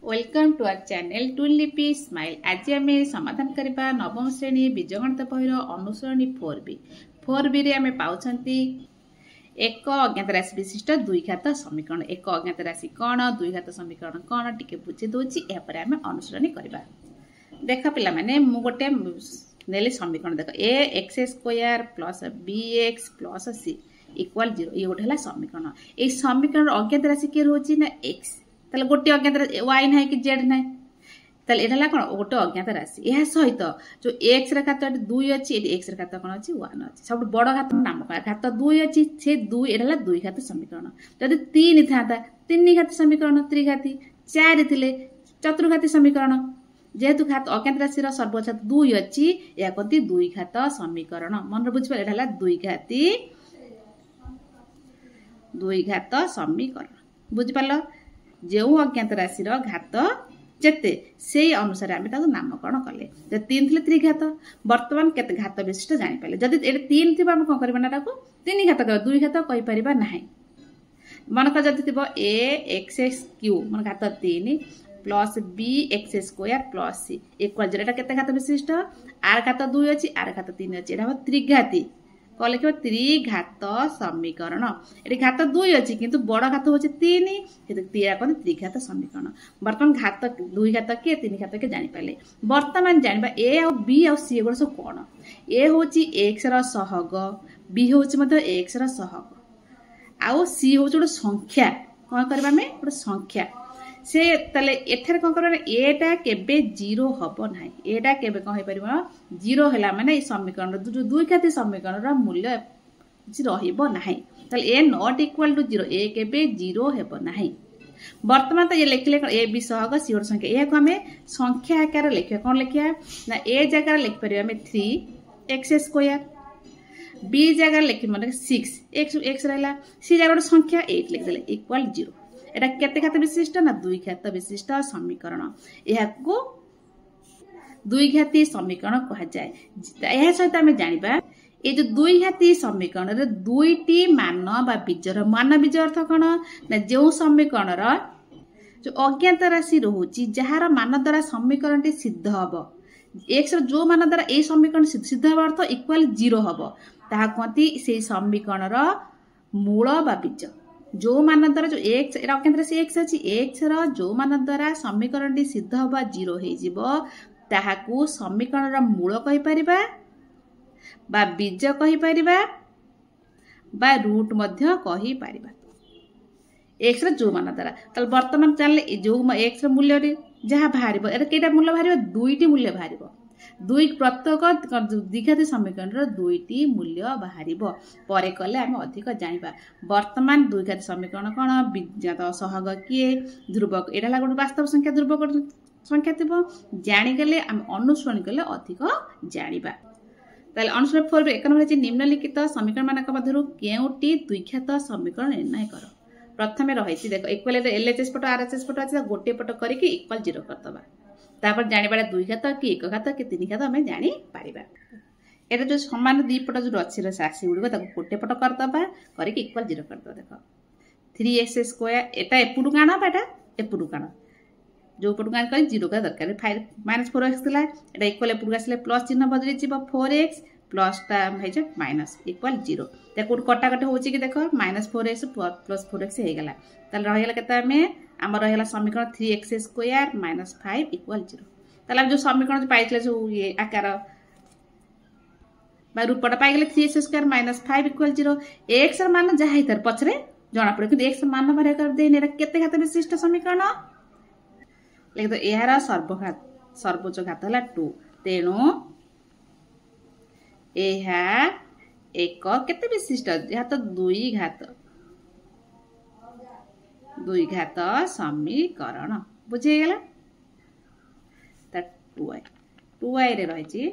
Welcome to our channel टुलिपी smile. आज आम समाधान करवा नवम श्रेणी बीजगणित बहिर अनुसरणी 4B रे आम पाउछंती एक अज्ञात राशि विशिष्ट द्विघात समीकरण। एक अज्ञात राशि कौन, द्विघात समीकरण कौन टिके बुझी दूची यापर आम अनुसरणी करवा। देख पिला माने मु गोटे नेली समीकरण देख A X square plus B X plus C equal 0 ये गोटे है समीकरण। ये समीकरण अज्ञात राशि किए रोची ना एक्स, ताले गोटे अज्ञात वाई ना कि जेड ना, ताले एटा कौन गोटे अज्ञात राशि। यह सहित जो एक्स रे घात 2 अच्छी, एक्स रे घात कौन अच्छी 1 अच्छी। सब बड़ घात नाम घात 2 अच्छी से 2 एटा द्विघात समीकरण। जदि 3 था 3 घात समीकरण, त्रिघाती 4 थिले चतुर्घाती समीकरण। जेहेतु घात अज्ञात राशि सर्वघात 2 अच्छी या कहती द्विघात समीकरण। मन बुझिपारे एटा द्विघात समीकरण। बुझिपाल जो अज्ञात राशि घात जेते से अनुसार आम नामकरण कले। जब 3 थे त्रिघात, बर्तमान केते घात विशिष्ट जापर। जब 3 थी आम कौन करना 3 घात कर, 2 घात कहीपर ना। मनक जदि थी ए एक्स एक्स क्यू मन घात 3 plus B X square plus C equal 0 केते घात विशिष्ट। आर घात 2 अच्छी, आर घात 3 अच्छी, यहाँ त्रिघाती कौन लिख त्रिघात समीकरण। ये घात 2 अच्छी किंतु बड़ घात हूँ 3 कहते त्रिघात समीकरण। बर्तमान घात 2 घात किए 3 घात किए जापारे। बर्तमान जाना ए आ बी आ सी एगुड़ा सब कौन। ए हूँ एक्स रहग, बी हूँ एक्स रहग, आउ सी हूँ गोटे संख्या। कौन करवा गोटे संख्या से ताले एठारे कौन करबा एटा केबे 0 हबो नाही। एटा केबे कौन होई परिबो 0 हैला माने समीकरण जो द्विघाती समीकरण मूल्य रहिबो नाही। ताले ए नॉट इक्वल टू 0, ए केबे 0 हेबो नाही। वर्तमान तो ये लिखले ए बी सहग सी गोटे संख्या। या को हमें संख्या आकार लिखिया कौन लिखिया ना ए जगह लिख परिबा हमें 3x स्क्वायर, बी जगह लिखि माने 6x रहला, सी जगह गोटे संख्या 8 लिख देले इक्वल 0। एटा केते घात विशिष्ट ना द्विघात विशिष्ट समीकरण। यह को द्विघाती समीकरण कहा जाए। यह सहित आम जानिबा ये जो द्विघाती समीकरण रे दुईटी मान बा बीजर मान बीज अर्थ कौन ना जो समीकरण जो अज्ञात राशि रोची जार मान द्वारा समीकरण टी सिद्ध हम। एक्स जो मान द्वारा ये समीकरण सिद्ध हवा अर्थ इक्वल 0 हम, ताहा कहती से समीकरण मूल बा बीज। जो मान द्वारा जो एक्स अज्ञात राशि एक्स अच्छी, एक्स जो मान द्वारा समीकरण टी सिद्ध हवा 0 हो ताहाकू समीकरण मूल कहि परिबा बा बीज कहि परिबा बा रूट मध्य कहि परिबा। एक्स जो मान द्वारा ताल वर्तमान चलले जो एक्स मूल्य जहाँ बाहर एटा केटा मूल्य बाहर दुईटी मूल्य बाहर दुई प्रत्येक द्विघाती समीकरण दुईटी मूल्य बाहर पर कले आम अधिक जाना। वर्तमान द्विघाती समीकरण कौन विज्ञात सहग किए ध्रुवक एटा गोटे वास्तव संख्या ध्रुवक संख्या थी जाणीगले आम अनुसरण कले अधिक जाना। ताले अनुसरण 4 एक नंबर निम्नलिखित समीकरण मान मध्य केउटी द्विघात समीकरण निर्णय कर। प्रथम रही देख इक्वल एलएचएस पट आरएचएस पट अच्छे गोटे पट करके इक्वल 0 करदबा। तापर जानिबा द्विघात कि एक घात कि 3 घात आम जानी पारिबा। एटा जो समान दी पट जो अच्छी राशि गुड़िक गोटे पट करदबा करके इक्वल 0 करदबा। देख 3x स्क्वायर एटा एपुडु काण बाटा एपुडु काण जो पटु काण कर 0 का दरकार। 5 - 4x थिला एटा इक्वल एपुडु आसले प्लस चिन्ह बदली जिवो 4x प्लस ता भाई माइनस इक्वल 0। देखो कटा कटे होची कि देख -4x प्लस 4x हे गेला। ताले रहिला केता आम रहा समीकरण 3x स्क्वायर -5 इक्वल 0। ताले जो समीकरण पाइले जो ये आकार बा रूपटा पाइले 3x स्क्वायर -5 इक्वल 0। एक्स मान जहाँ होता पछरे जना पड़े कि एक्स मान बाहर कर दे केते घात विशिष्ट समीकरण लिख दो। यार सर्वोच्च घात है 2, तेणु एक केते विशिष्ट यहाँ तो द्विघात समीकरण बुझीगला। 2i रे रही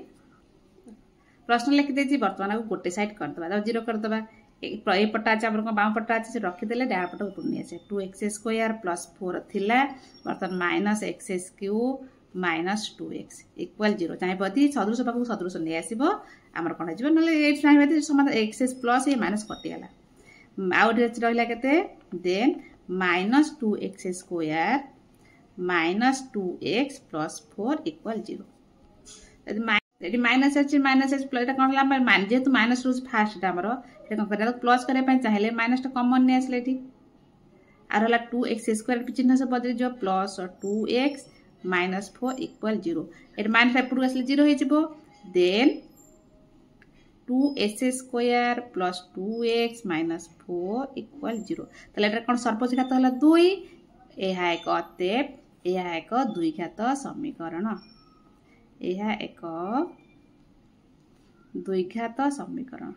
प्रश्न लिखिदे वर्तमान को गोटे साइड करदबा 0 करदबा। ए पटा अच्छे आम बाम पटा अच्छे रखीदे डाण पट ऊपर नहीं आसे 2x स्क्वायर प्लस 4 थिला बर्तमान -x क्यूब -2x इक्वल 0 चाहिए सदृश पाक सदृश नहीं आसो आमर कौन हो ना चाहिए समान एक्स प्लस ये माइनस कटिगला। आउ रहा के then -2x square minus 2x plus 4 equal 0 ये माइनस अच्छे माइनस एच प्लस कौन है जेहेतु माइनस रोज फास्ट आमर ये कौन कर प्लस करने चाहिए माइनस कमन नहीं आसले ये आर है 2x² चिन्ह से बदली जो प्लस 2x माइनस 4 इक्वल 0 ये माइनस एपटू आसले 0 हो then 2s² plus 2x minus 4 equal 0 ताले कौन सर्वघात है 2 यह एक अतएव यह एक द्विघात समीकरण यह एक द्विघात समीकरण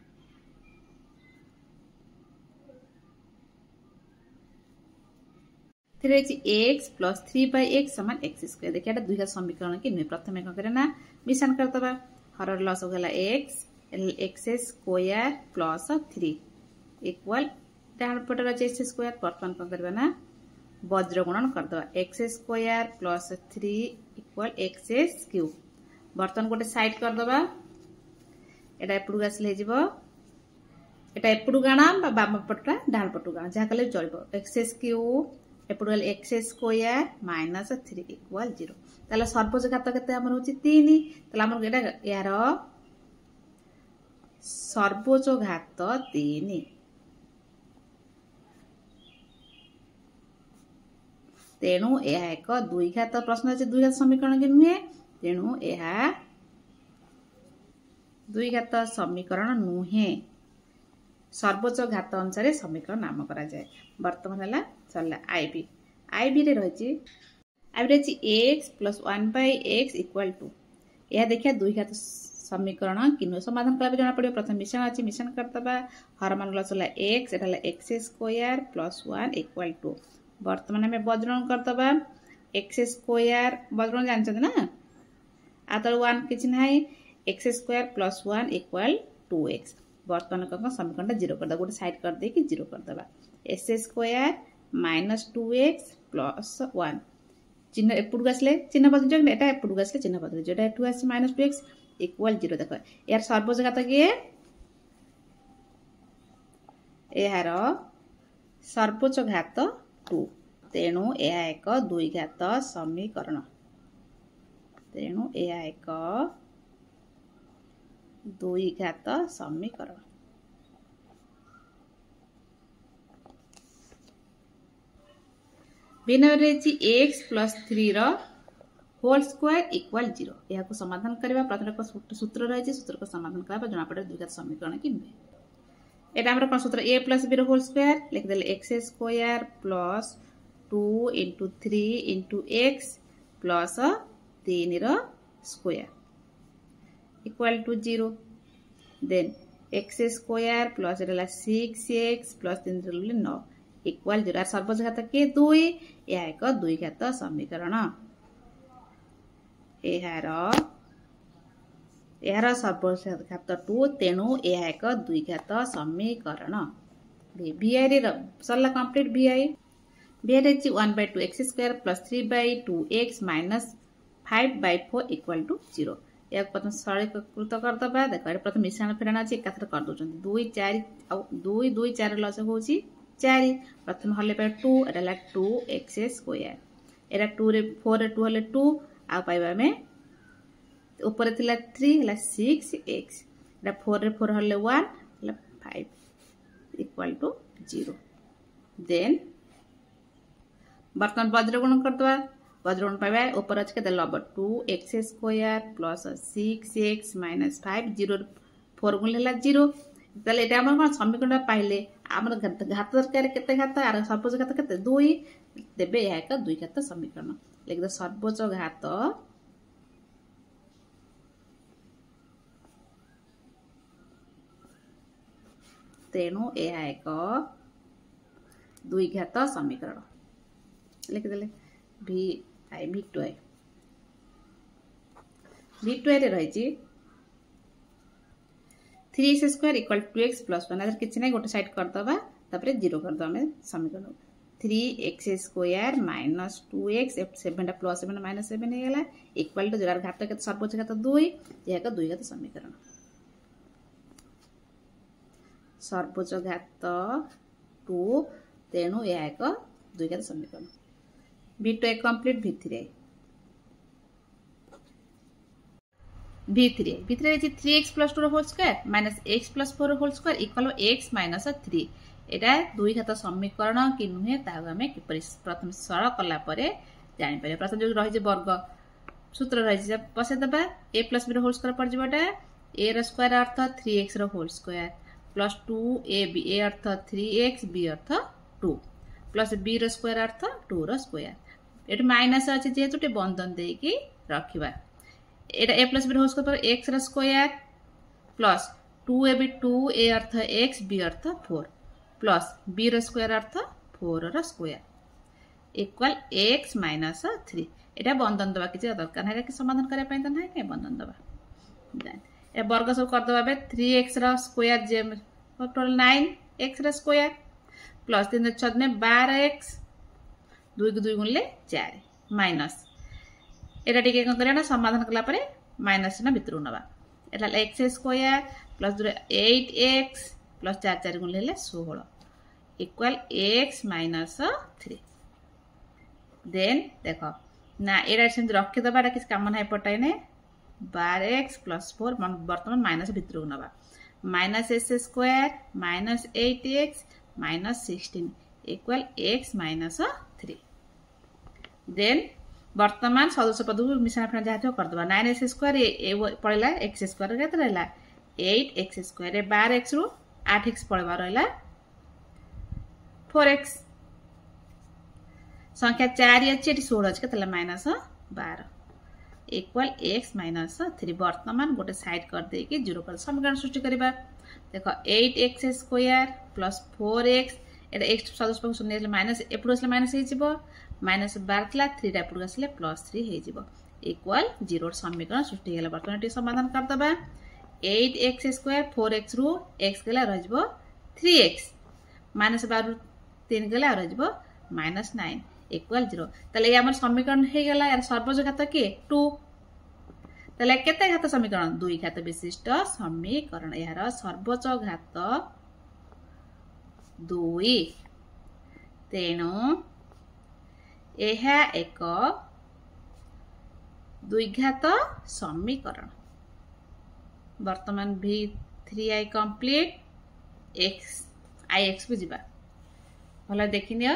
x प्लस 3/x समान x² देखिए द्विघात समीकरण कि नुहे प्रथम कौन करना मिश्रण करदे हर लस होगा x² प्लस 3 इक्वल डाण पटे अच्छे x² बर्तमान कौन करना वज्र गुणन करदे x² प्लस 3 इक्वल x³ बर्तमान गोटे साइड करदे एटा एपटू आसले एटा एपटू गाणा बाम पटा डाण पटू गाणा जहाँ कले चलो x³ एपटू x² माइनस 3 इक्वल 0 ताले सर्वघात केते हमर होची 3 ताले हमर एटा यार सर्वघात 3 तेणु यह एक द्विघात प्रश्न अच्छे द्विघात समीकरण कि नुहे तेणु यह द्विघात समीकरण नुहे सर्वोच्च घात अनुसार समीकरण नाम करा जाए वर्तमान है चलला आईबी रे रही x प्लस 1/x इक्वल 2 यह देखिए द्विघात समीकरण कि समाधान कला जना पड़े प्रथम मिश्रण अच्छी मिश्रण करदे हर मान चला x एटा x² प्लस 1 इक्वल 2 वर्तमान आम वज्रण करदे x² वज्रण जानते ना आ तो 1 किसी ना x² प्लस 1 इक्वल 2x वर्तमान कौन समीकरण 0 करदे गोटे साइड कर दे कि 0 करदे s² माइनस 2x प्लस 1 चिन्ह एपटू आसले चिन्ह बदल एटा एपटू आसले चिन्ह बदल जो एटू आस माइनस 2x इक्वल 0 देख यार सर्वघात किए यार सर्वोच्च घात 2 तेणु यह एक द्विघात समीकरण तेणु यह एक द्विघात समीकरण भिन्न x plus 3 whole square equal 0 यह समाधान करवा प्रथम सूत्र रही सूत्र को समाधान करवा जना पड़े द्विघात समीकरण कि नुहे यहाँ कौन सूत्र a plus b whole square लिखिदे x² plus 2 into 3 into x plus 3 square equal to 0 then x² plus 6x plus 3 9 equal 0 सर्वघात के 2 यह एक द्विघात समीकरण यार सर्वघात 2 तेणु यह एक द्विघात समीकरण VI सरला complete VI 1/2x² plus 3/2x minus 5/4 equal to 0 या प्रथम सरलीकृत करदे देख प्रथम मिश्रण फेराण अच्छी एकाथर कर दौरान 2 4 2 2 4 लस हो 4 प्रथम हले 2 एटा 2x² एटा 2 रे 4 रे 2 हले 2 आ पाइबा में ऊपर थिला 3 हला 6x एटा 4 रे 4 हले 1 हला 5 इक्वल टू 0 देन बर्तमान वज्र गुण करदे वज्र गुण पाइबा ऊपर अच्छे के लब 2x² प्लस 6x माइनस 5 0 4 गुण है 0 ताले एटा हम कोन समीकरण पाइले हमर घात दरकार केते घात आर सर्वोच्च घात केते 2 देबे यह एक द्विघात समीकरण लिख दे सर्वोच्च घात तेणु यह एक द्विघात समीकरण लिखिदे V2I रे रही 3x² इक्वल 2x प्लस 1 अगर किसी ना गोटे साइड करदे 0 करदे समीकरण 3x² minus 2x 7 plus 7 minus 7 हो इक्वल टू 0 घात के सर्वोच्च घात 2 यह एक द्विघात समीकरण सर्वोच्च घात 2 तेणु यह एक द्विघात समीकरण V2 complete V3 is 3x plus 2 whole square minus x plus 4 whole square equal x minus 3 एटा दुई घात समीकरण कि नुहे ताकू आम किपरि प्रथम सरल कला परे जानि पारे प्रथम जो रही वर्ग सूत्र रही बसैदेबा a plus b whole square पड़ जाटा a रो स्क्वायर अर्थ 3x रो whole square plus 2ab a अर्थ 3x b अर्थ 2 प्लस b रो स्क्वायर अर्थ 2 रो स्क्वायर एट माइनस अछि जेहेतु टे बंधन देकी रखिबा एटा a plus b whole square पर x रो स्क्वायर प्लस 2ab 2a अर्थ x b अर्थ 4 प्लस b रो स्क्वायर अर्थ 4 रो स्क्वायर इक्वल x माइनस 3 एटा बंधन दबा किछि दरकार है कि समाधान करे पय त नै के बंधन दबा देन ए वर्ग सब कर दबा बे 3x रो स्क्वायर जे टोटल 9x रो स्क्वायर प्लस 3 6 में 12x 2 को 2 गुणले 4 माइनस एटा टिके कोन करे ना समाधान कला परे माइनस ना भितरु नबा एटा x square plus 8x plus 4 4 गुणले 16 इक्वल x माइनस 3 देन देखो ना एटा सेम रखि दबाटा किस काम ना एपटाय ने 12x प्लस 4 वर्तमान माइनस भितर नबा minus s square minus 8x minus 16 equal x minus 3 then वर्तमान सदस्य पद को मिश्रण फण जातो कर दबा 9x स्क्वायर ए पड़ला x स्क्वायर केते रहला 8x स्क्वायर 12x रु 8x पड़वा रहला 4x संख्या 4 अछि एटी 16 अछि केतला माइनस 12 इक्वल x माइनस 3 वर्तमान गोटे साइड कर दे कि 0 पर समीकरण सृष्टि करबा देखो 8x स्क्वायर प्लस 4x एटा x सदस्य पर शून्य ले माइनस एपुर असले माइनस हे जिवो माइनस 12 थला 3 टा एपुर असले प्लस 3 हे जिवो इक्वल 0 समीकरण सृष्टि गेला वर्तमान टी समाधान कर दबा 8x स्क्वायर 4x रु x गेला रह जिवो 3x माइनस 12 3 गेला रह जिवो माइनस 9 इक्वल 0 तले ये हमर समीकरण हे गेला यार सर्वोच्च घात के 2 तले केते घात समीकरण 2 घात विशिष्ट समीकरण यार सर्वोच्च घात 2 तेणु एहा एक द्विघात समीकरण वर्तमान v3i कंप्लीट x ix को जिबा भला देखिनियो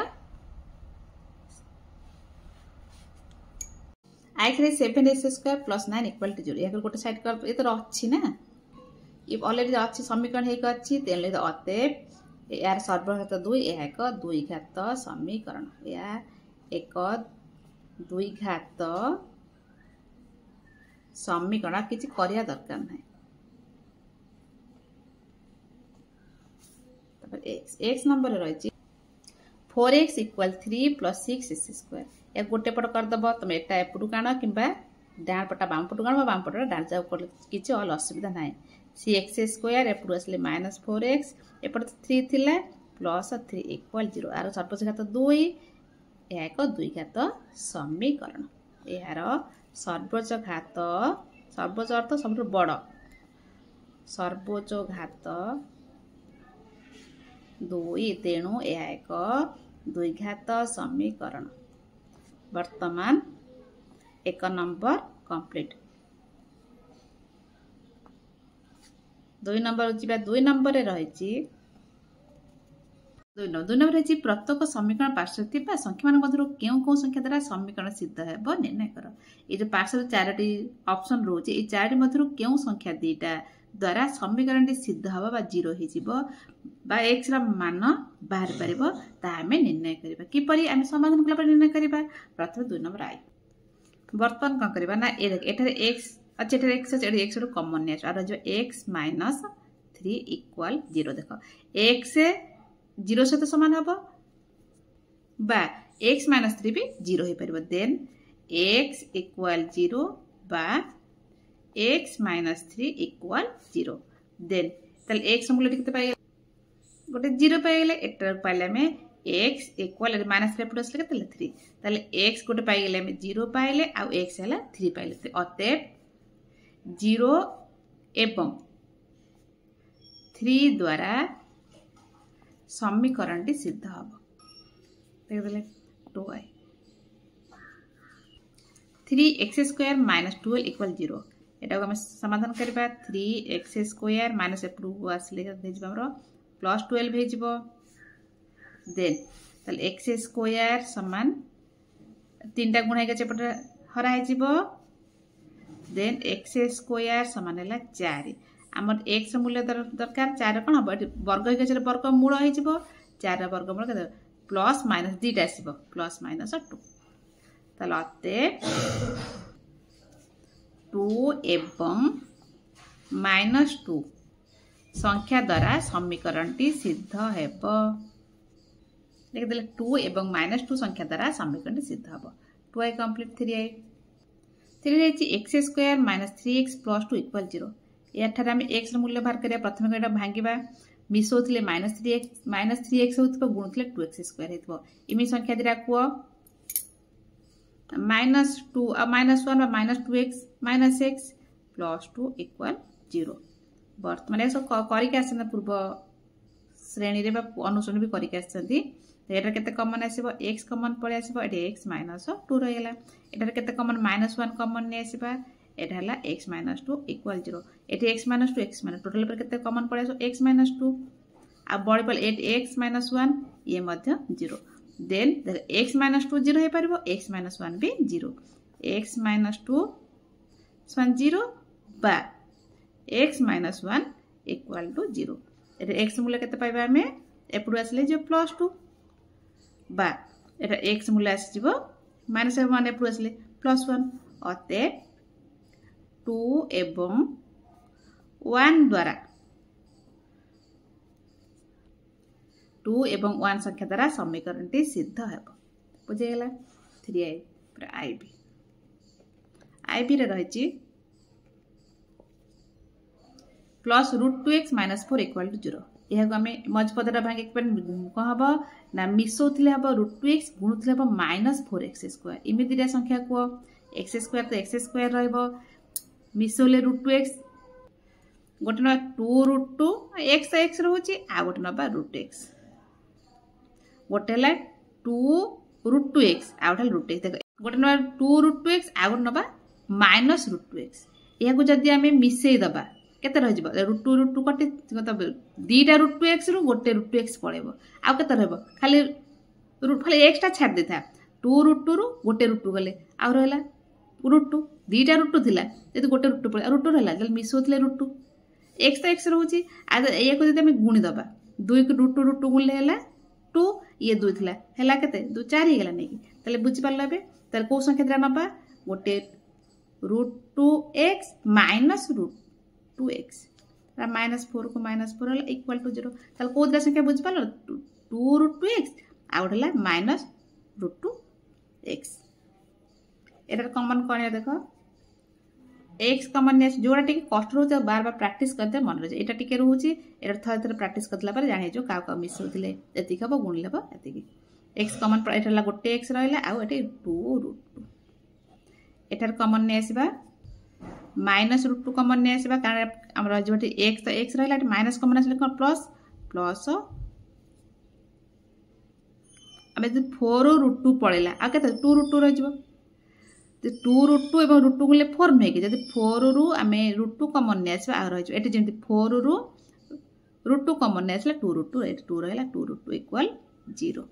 x रे 7x square plus 9 equal to 0 याकर गोटे साइड कर ए तो अछि ना ये ऑलरेडी अछि समीकरण हे क अछि तेले तो अते यार सर्वघात 2 या एक द्विघात समीकरण या एक द्विघात समीकरण किछि करिया दरकार नै तब x नंबर रही 4x equal 3 plus 6x square या गोटे पट कर दबो तुम एटा एपुडु काना किबा डान पटा बाम पटु काना बाम पटरा डान जाउ कर किछि ऑल असुविधा नै cx स्क्वायर एपुडु असले माइनस 4x एपट 3 थिला प्लस 3 इक्वल 0 आरो सर्वोच्च घात 2 या एक द्विघात समीकरण यार सर्वोच्च घात सर्वोच्च अर्थ सबटु बड़ सर्वोच्च घात 2 तेणु या एक द्विघात समीकरण वर्तमान एक नंबर कंप्लीट 2 नंबर जिबा 2 नंबर रे रहिछि 2 नंबर रहिछि प्रत्येक समीकरण पार्श्व थिबा संख्या मान मधुर केउ को संख्या द्वारा समीकरण सिद्ध हेबो निर्णय कर ए जो पार्श्व चारटी ऑप्शन रोचे ए चारटी मधुर केउ संख्या दीटा द्वारा समीकरण टी सिद्ध हबा बा 0 हे जिवो बा x रा मान बाहर परिबो ता हमें निर्णय करिबा कि परि हम समाधान कला पर निर्णय करिबा प्रथम 2 नंबर आई वर्तमान का करिबा ना ए एठारे x अच्छा एठारे x एठारे x रो कॉमन ने आ जो x माइनस 3 इक्वल 0 देखो x से 0 से तो समान हबो बा x माइनस 3 भी 0 हे परिबो देन x इक्वल 0 बा x माइनस 3 इक्वल 0 देन तल x हमले किते पाए गोटे 0 पाए गेले एटर पाइले में x इक्वल माइनस 3 पुट असले केते 3 तले x गोटे पाए गेले में 0 पाइले आ x हला 3 पाइले अते 0 एवं 3 द्वारा समीकरण टी सिद्ध हबो देख देले 2i 3x² माइनस 12 इक्वल 0 एटा को हम समाधान करबा 3x² माइनस एपटू आसले हे जिबा हमरो प्लस 12 हे जिवो देन ताले x² समान तीनटा गुणा हे चेपटे हरा हे जिवो देन x² समान हैला 4 हमर x मूल्य दरकार 4 कोन हबो वर्ग हे गचरे वर्ग मूल हे जिवो 4 वर्ग मूल के प्लस माइनस दीटा आसीबो प्लस माइनस 2 तालते 2 एवं -2 संख्या द्वारा समीकरण टी सिद्ध हेबो देख देले 2 एवं -2 संख्या द्वारा समीकरण टी सिद्ध हेबो 2i complete 3i 3 रेची x² - 3x + 2 equal 0 एठारे हम x र मूल्य बाहर करिया प्रथम एटा भांगीबा मिसोथले -3x होतबो गुणथले 2x² हेतबो इमी संख्या दिरा को -2 और -1 और -2x -x + 2 इक्वल 0 वर्तमान सब करिक आसन पूर्व श्रेणी रे बा अनुसरण भी करिक आछंती एटा केते कॉमन आसीबो x कॉमन पळे आसीबो एटा x - 2 रहला एटा केते कॉमन -1 कॉमन ने आसीबा एटा हला x - 2 इक्वल 0 एटा x - 2 x - टोटल पर केते कॉमन पळे आसो x - 2 आ बॉडी पर x - 1 ये मध्य 0 देन x - 2 0 हे परबो x - 1 भी 0 x - 2 समान 0 बा x - 1 equal to 0 Etah x मूल्य केते पाइबा हमें एपडू आसले जो +2 बा एटा x मूल्य आसी जिवो -1 एपडू आसले +1 अते 2 एवं 1 द्वारा 2 एवं 1 संख्या द्वारा समीकरण टी सिद्ध हेबो बुझे गेला 3i पर ib रे रहिची प्लस √2x - 4 इक्वल टू 0 यह को हमें मज पदरा भागे को हबो ना मिसोथले हबो √2x गुणुथले हबो -4x² इमिदिरा संख्या को x² तो x² रहइबो मिसोले √2x गोटे न 2√2 x x रहउची आ गोटे नबा √x गोटे हला 2√2x आ गोटे √x देख गोटे नबा 2√2x आ गोटे नबा -√2x यह को जदी हमें मिसेई दबा केते रह जिवो √2 कटे तब दीटा √2x रु गोटे √2x पळेबो आ केते रहबो खाली x ता छाड देथा 2√2 रु गोटे √2 गले आ रहला √2 दीटा √2 थिला जदी गोटे √2 पळे √2 रहला जल मिसोथले √2 x तो x रहउची आ ए को जदी हमें गुणी दबा 2 को √2 गुणले हैला 2 ये 2 थिला हैला केते 2 4 हे गेला नेकी तले बुझि पारला बे तले को संख्या द्रा नबा गोटे √2x - √2x -4 को -4 हला इक्वल टू 0 तले को द्रा संख्या बुझि पारलो 2√2x आ उठला -√2x एटा कॉमन कोन है देखो x कॉमन ने जोड़ा टिके कष्ट रहउछ बार बार प्रैक्टिस करते मन रह एटा टिके रहउची एटा थरे थरे प्रैक्टिस करतला पर जानि जो का मिसउथिले एति खबो गुण लेबो एति x कॉमन पर एटा ला गोटे x रहला आ एटे 2√2 एटार कॉमन ने आसीबा -√2 कॉमन ने आसीबा कारण हमरा जोटे x तो x रहला माइनस कॉमन आसले कोन प्लस अबे 4√2 पळेला आ केते 2√2 रह जिवो 2√2 एवं √2 गुले 4 नै के जदी 4 रु आमे √2 कॉमन ने आसीबा आ रह जिवो एटे जेंति 4 रु √2 कॉमन ने आसला 2√2 एटे 2 रहला 2√2 इक्वल 0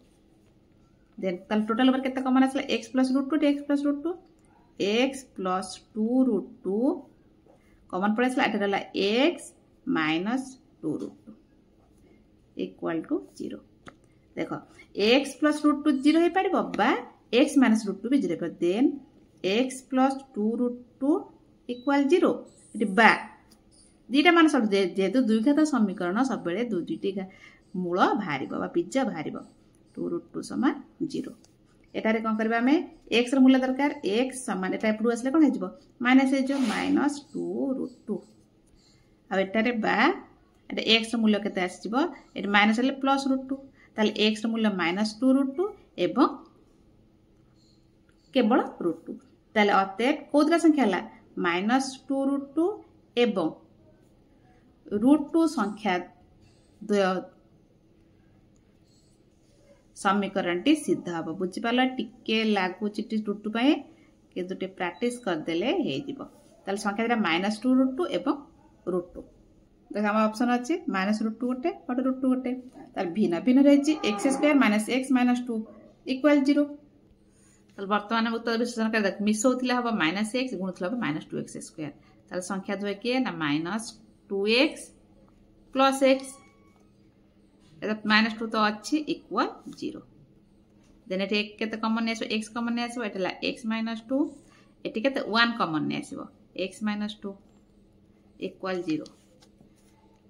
देन तल टोटल नंबर केते कॉमन आसला x + √2 x + √2 x + 2√2 कॉमन पड़े आसला एटे रहला x - 2√2 इक्वल टू 0 देखो x + √2 0 हे परबो बा x - √2 भी 0 पर देन x + 2√2 इक्वल 0 इति बा दीटा मान सब जेतु दुई घात समीकरण सब बेले दुईटी मूल बाहरिबो बा पिज्जा बाहरिबो 2√2 समान 0 एटारे कोन करबा हमें x र मूल्य दरकार x समान एटा एपडू आसले कोन हेजिबो माइनस हे जो -2√2 आ एटारे बा एटा x र मूल्य केते आसीबो एटा माइनस हले +√2 ताले x र मूल्य -2√2 एवं केवल √2 ताले अते कोदरा संख्या हला -2√2 एवं √2 संख्या द्वय समीकरण टी सिद्ध हबो बुझि पाला टिके लागु चिटी √2 पाए किंतु टे प्रैक्टिस करदेले ताले संख्या -2√2 एवं √2 देख आम ऑप्शन अच्छी -√2 गोटे और √2 गोटे तार भिन्न भिन्न रही x² - x - 2 = 0 बर्तमान उत्तर विश्लेषण कर देख मिसौले हम -x गुणुले हम -2x²। ताले संख्या दुए किए ना -2x + x -2 तो अच्छी = 0 देन एटे केते कॉमन ने आसो x कॉमन ने आसो एटा x - 2 एटी केते 1 कॉमन ने आसो x - 2 = 0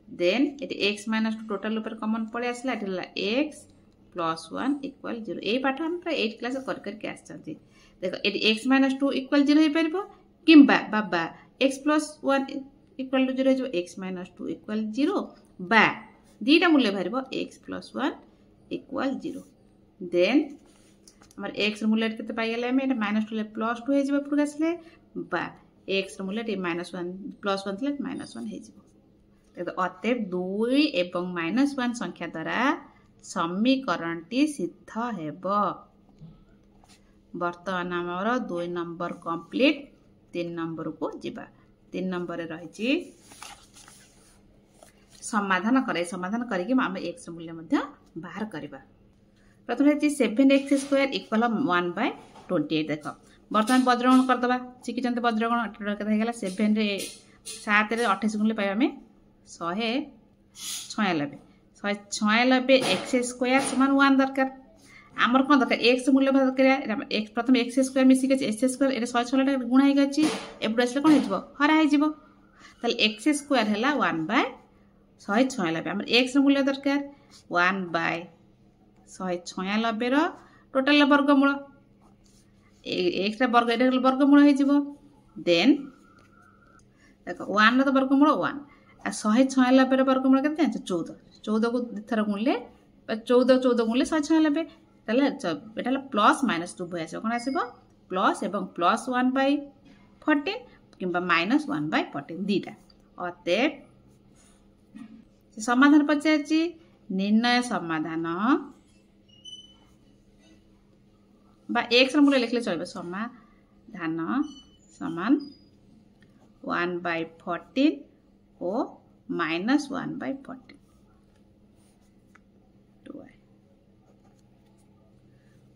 देन एटी x - 2 टोटल ऊपर कॉमन पड़े आसला एटा x + 1 = 0 ए पाठ हम प्राय 8 क्लास कर के आछंती देखो एटी x - 2 = 0 हे परबो किंबा बाबा x + 1 = 0 जो x - 2 = 0 बा दीटा मूल्य भरबो x + 1 = 0 देन हमर x र मूल्य केते पाई गेले हम एटा -2 ले +2 हे जिवो पुर आसले बा x र मूल्य टी -1 +1 थले -1 हे जिवो देखो अतएव 2 एवं -1 संख्या द्वारा समीकरण टी सिद्ध हेबो। वर्तमान हमर 2 नंबर कंप्लीट 3 नंबर को जिबा 3 नंबर रे रहिची समाधान करे समाधान करिके हम x र मूल्य मध्य बाहर करबा। प्रथम है 7x² = 1/28 देखो वर्तमान वज्रगण कर दबा शिखिचंत वज्रगण केते हे गेला 7 रे 7 रे 28 गुणले पाइ हमें 196 196x² = 1 दरकार आमर कोन दरकार x मूल्य बाहर करिया x प्रथम x² मिसी के s² एटा 196 गुणा हे गछि एपड असले कोन हे जिवो हरा हे जिवो ताले x² हैला 1/196 हमर x र मूल्य दरकार 1/196 रो टोटल वर्गमूल x रा वर्ग एटा वर्गमूल हे जिवो देन देखो 1 रो वर्गमूल 1 आ 196 रो वर्गमूल केते जानि 14 14 को थर गुणले 14 गुणले 196 ताले एटा प्लस -2 भय आसो कोन आसीबो प्लस एवं +1/14 किंबा -1/14 दीटा अते समाधान पचाची निर्णय समाधान बा x र मूल्य लिखले चलबे समाधान समान 1/14 और -1/14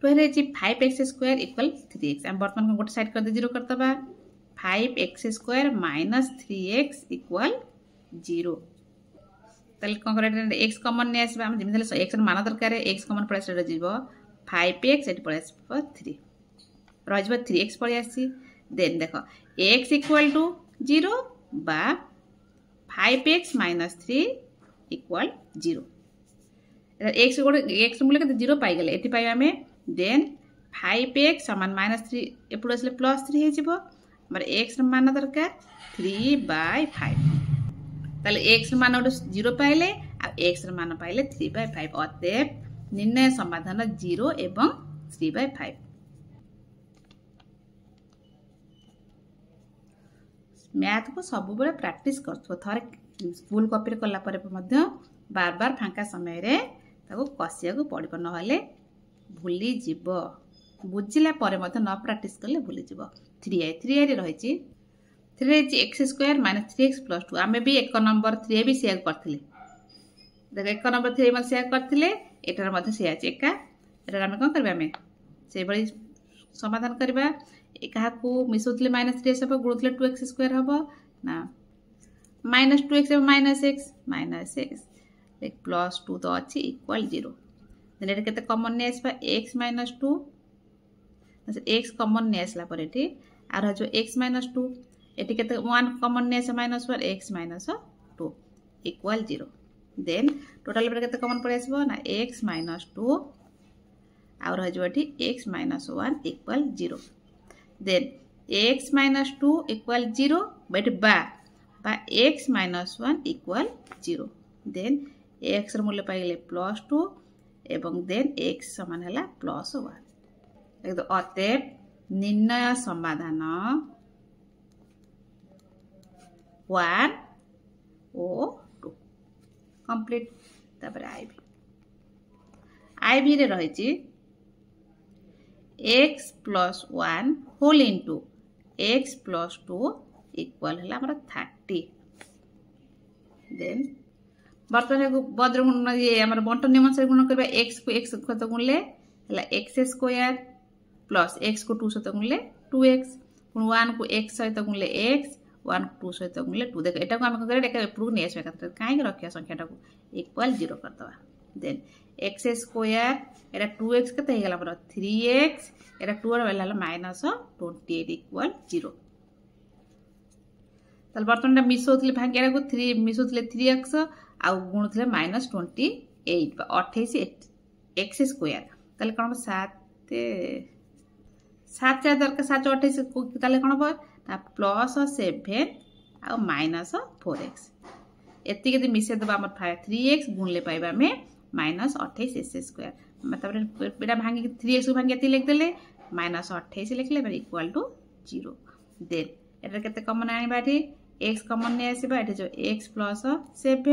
तो रे 5x² = 3x हम वर्तमान गोटे साइड कर दे 0 करतबा 5x² - 3x = 0 तले कोन करे x कॉमन ने आसबा हम जिमिले x र मान दरकार x कॉमन पड़े सेटा जीवो 5x एटी पड़े 3 रजबा 3x पड़े आसी देन देखो x = 0 बा 5x - 3 = 0 x गोटे x मूल्य के 0 पाई गेले एटी पाई हमें देन 5x = -3 एपड असले +3 हे जिवो हमर x र मान दरकार 3/5 ताले x र मान 0 पाइले आ x र मान पाइले 3/5 अतएव निर्णय समाधान 0 एवं 3/5 मैथ को सब बेले प्रैक्टिस करथो थारे स्कूल कॉपी रे कला परे मध्य बार बार फांका समय रे ताको कसिया को पड़िब नहले भूली जीवो बुझिला परे मध्य न प्रैक्टिस करले भूली जीवो 3i रे रहिची 3 x² - 3x + 2 आमे भी 1 नंबर 3 भी शेयर करथिले देख 1 नंबर 3 में शेयर करथिले एटार मध्य से आछि एका एटार हम कोन करबा हमें से बड़ी समाधान करबा एका को मिसौतले -3 सब गुणुतले 2x² हबो ना -2x -x एक +2 तो अच्छी = 0 देन एटा केते कॉमन ने आसबा x - 2 x कॉमन ने आसला पर एटी आर जो x - 2 एटी केते 1 कॉमन ने आसे -1 x - 2 = 0 देन टोटल पर केते कॉमन पड़े आसबो ना x - 2 और जो एटी x - 1 = 0 देन x - 2 = 0 बट बा x - 1 = 0 देन x र मूल्य पाइले +2 एवं देन x समान हला +1 देखो अतएव निर्णय समाधान 1 और 2 कंप्लीट तापर आईबी रे रहिची x plus 1 whole into x plus 2 equal है हमारा 30। देन बर्तमान बद्र गुण ये आम बंटन नियम अनुसार गुण करवा x को x सहित गुणले है एक्स स्क्वायर प्लस x को 2 सहित गुणले 2x 1 को x सहित गुणले x 1 को 2 सहित गुणले 2। देख एटा को हम करे एटा एपरु नै आसे कत काहे रखिया संख्याटा को इक्वल 0 कर दवा। देन x स्क्वायर एटा 2x कते हे गेला हमर 3x एटा 2 र वेला माइनस 28 इक्वल 0। तल बर्तन मिसोथले भाग्य को 3 मिसोथले 3x आ गुणुथले -28 बा 28 x स्क्वायर तले कोन 7 7 4 दरका 7 28 को तले कोन बा ता प्लस 7 आ माइनस 4x एति के मिसे दबा हमर 3x गुणले पाइबा में -28 x स्क्वायर मतलब बेटा भांगी 3x को भांगी एति लिख देले -28 लिखले बा इक्वल टू 0। देन एटा केते कॉमन आनी बाठी x कॉमन ने आसीबा एटा जो x प्लस 7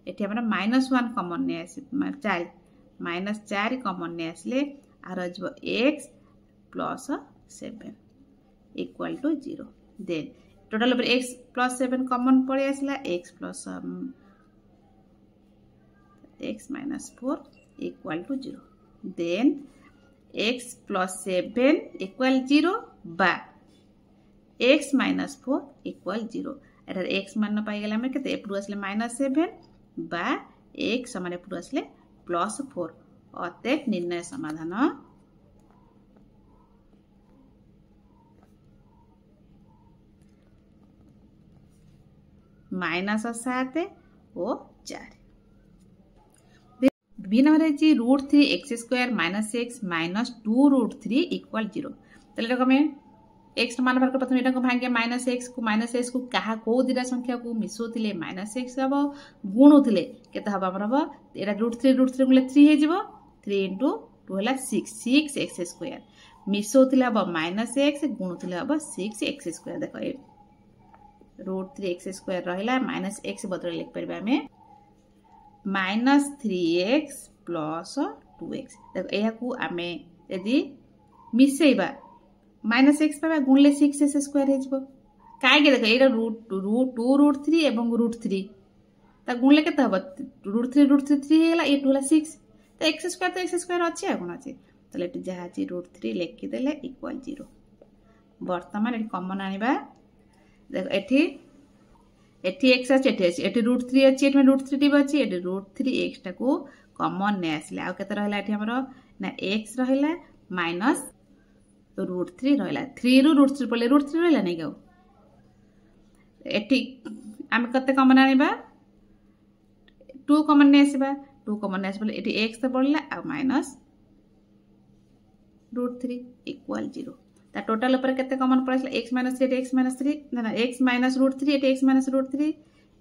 एठी हमरा -1 कॉमन ने आसी 4 -4 कॉमन ने आसले आर जो x plus 7 equal to 0। Then total ऊपर x प्लस 7 कॉमन पड़े आसला x plus x minus 4 equal to 0। Then x plus 7 equal 0 बा x माइनस 4 इक्वल 0 एटार x मान पाई गेला हम केते एपडू आसले -7 बा x समान एपडू आसले +4 अतएव निर्णय समाधान -7 और 4। भिन्न रही √3x² - x -2√3 इक्वल 0। तले हमें x मान बाहर प्रथम एटा को भांगे -x को कहा को दिरा संख्या को मिसोथिले -x हबो गुणुथिले केते हबो हमर हबो एटा √3 गुले 3 हे जिवो 3 * 2 हला 6x² मिसोथिले हबो -x गुणुथिले हबो 6x²। देखो ए √3x² रहला -x बदल लिख परबा में -3x + 2x। देखो एहा को आमे यदि मिसेइबा -x पाबा गुणले 6x² हे जिवो काहे के देखो एटा √2√3 एवं √3 ता गुणले केते हबो √3 3 हे गेला ए 2 ला 6 तो x² अछि आ कोन अछि तले एटी जहा अछि √3 लिखि देले इक्वल 0। वर्तमान एटी कॉमन आनिबा देखो एटी x अछि एटी √3 अछि एटी √3 टी अछि एटी √3x टा को कॉमन ने आसले आ केते रहला एटी हमरो ना x रहला माइनस √3 रहला 3 रु √3 पले √3 रहला नै गाउ एटी हम कते कॉमन आनिबा 2 कॉमन ने आसीबा 2 कॉमन ने आसीबा एटी x त पड़ला आ माइनस √3 इक्वल 0। ता टोटल ऊपर केते कॉमन पड़ला x - 3 x - 3 ना x - √3 eighty x - √3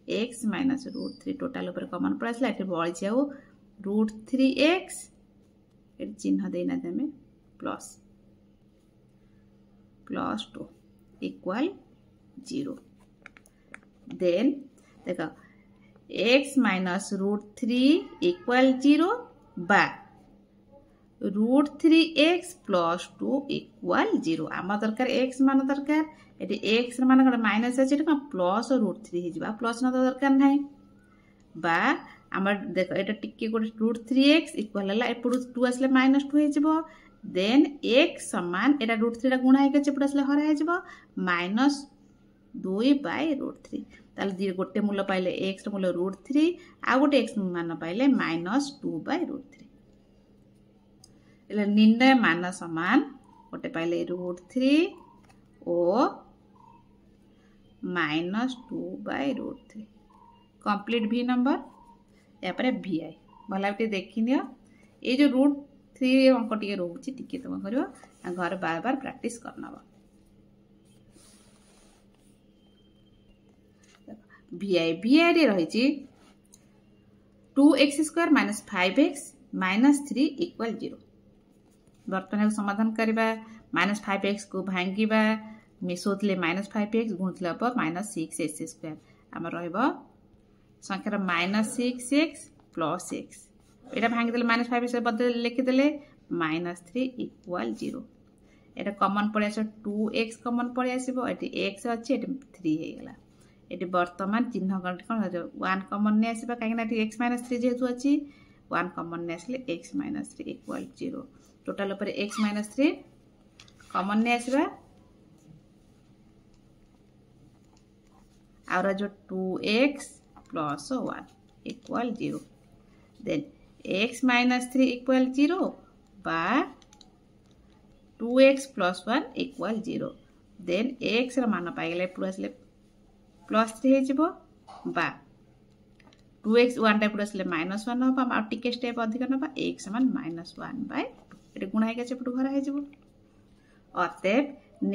x - √3 total ऊपर कॉमन पड़ला एटी बळ जाऊ √3x एटी चिन्ह देना देमे प्लस 2 इक्वल 0। देन देखो x - √3 इक्वल 0 बा √3x + 2 इक्वल 0। आम दरकार x मान दरकार एटी x मान गड माइनस अछि एटी प्लस √3 हे जिबा प्लस न दरकार नाही बा हमर देखो एटा टिके को √3x इक्वल हला एपडू 2 असले -2 हे जिवो देन x समान एटा √3 टा गुणा हे के चेपड असले हरा हे जिवो -2/√3 ताले गोटे मूल्य पाइले x मूल्य √3 आ गोटे x मान पाइले -2/√3 एले निर्णय मान समान गोटे पाइले √3 और -2/√3 कंप्लीट v नंबर या पर vi भला के देखिनियो ए जो √3 अंक टिके रहउची टिके तुम करियो आ घर बार बार प्रैक्टिस करनबो। vi रे रहिची 2x² - 5x - 3 इक्वल 0। बर्तन समाधान करबा -5x को भांगीबा मिसोथले -5x गुणथले पर -6x² हम रहइबो संख्या -6x + x एटा भांगी देले -5 से बदल लिखि देले -3 इक्वल 0। এটা কমন পড়ে আসবে 2x কমন পড়ে আসবে এটি x আছে এটি 3 হয়ে গলা এটি বর্তমান চিহ্ন কোন 1 কমন নিয়ে আসবে কাইনা এটি x - 3 যেহেতু আছে 1 কমন নিয়ে আসলে x - 3 ইকুয়াল 0 টোটাল উপরে x - 3 কমন নিয়ে আসবে और जो 2x plus 1 equal 0 then x minus 3 equal 0 बा 2x plus 1 equal 0 then x रा मान पाइले plus 3 हो बा 2x 1 टाइप plus -1 होबा आ टिके स्टेप अधिक नबा x समान -1/2 एटे गुणा हे गसे पटु भरा हे जिवो अतएव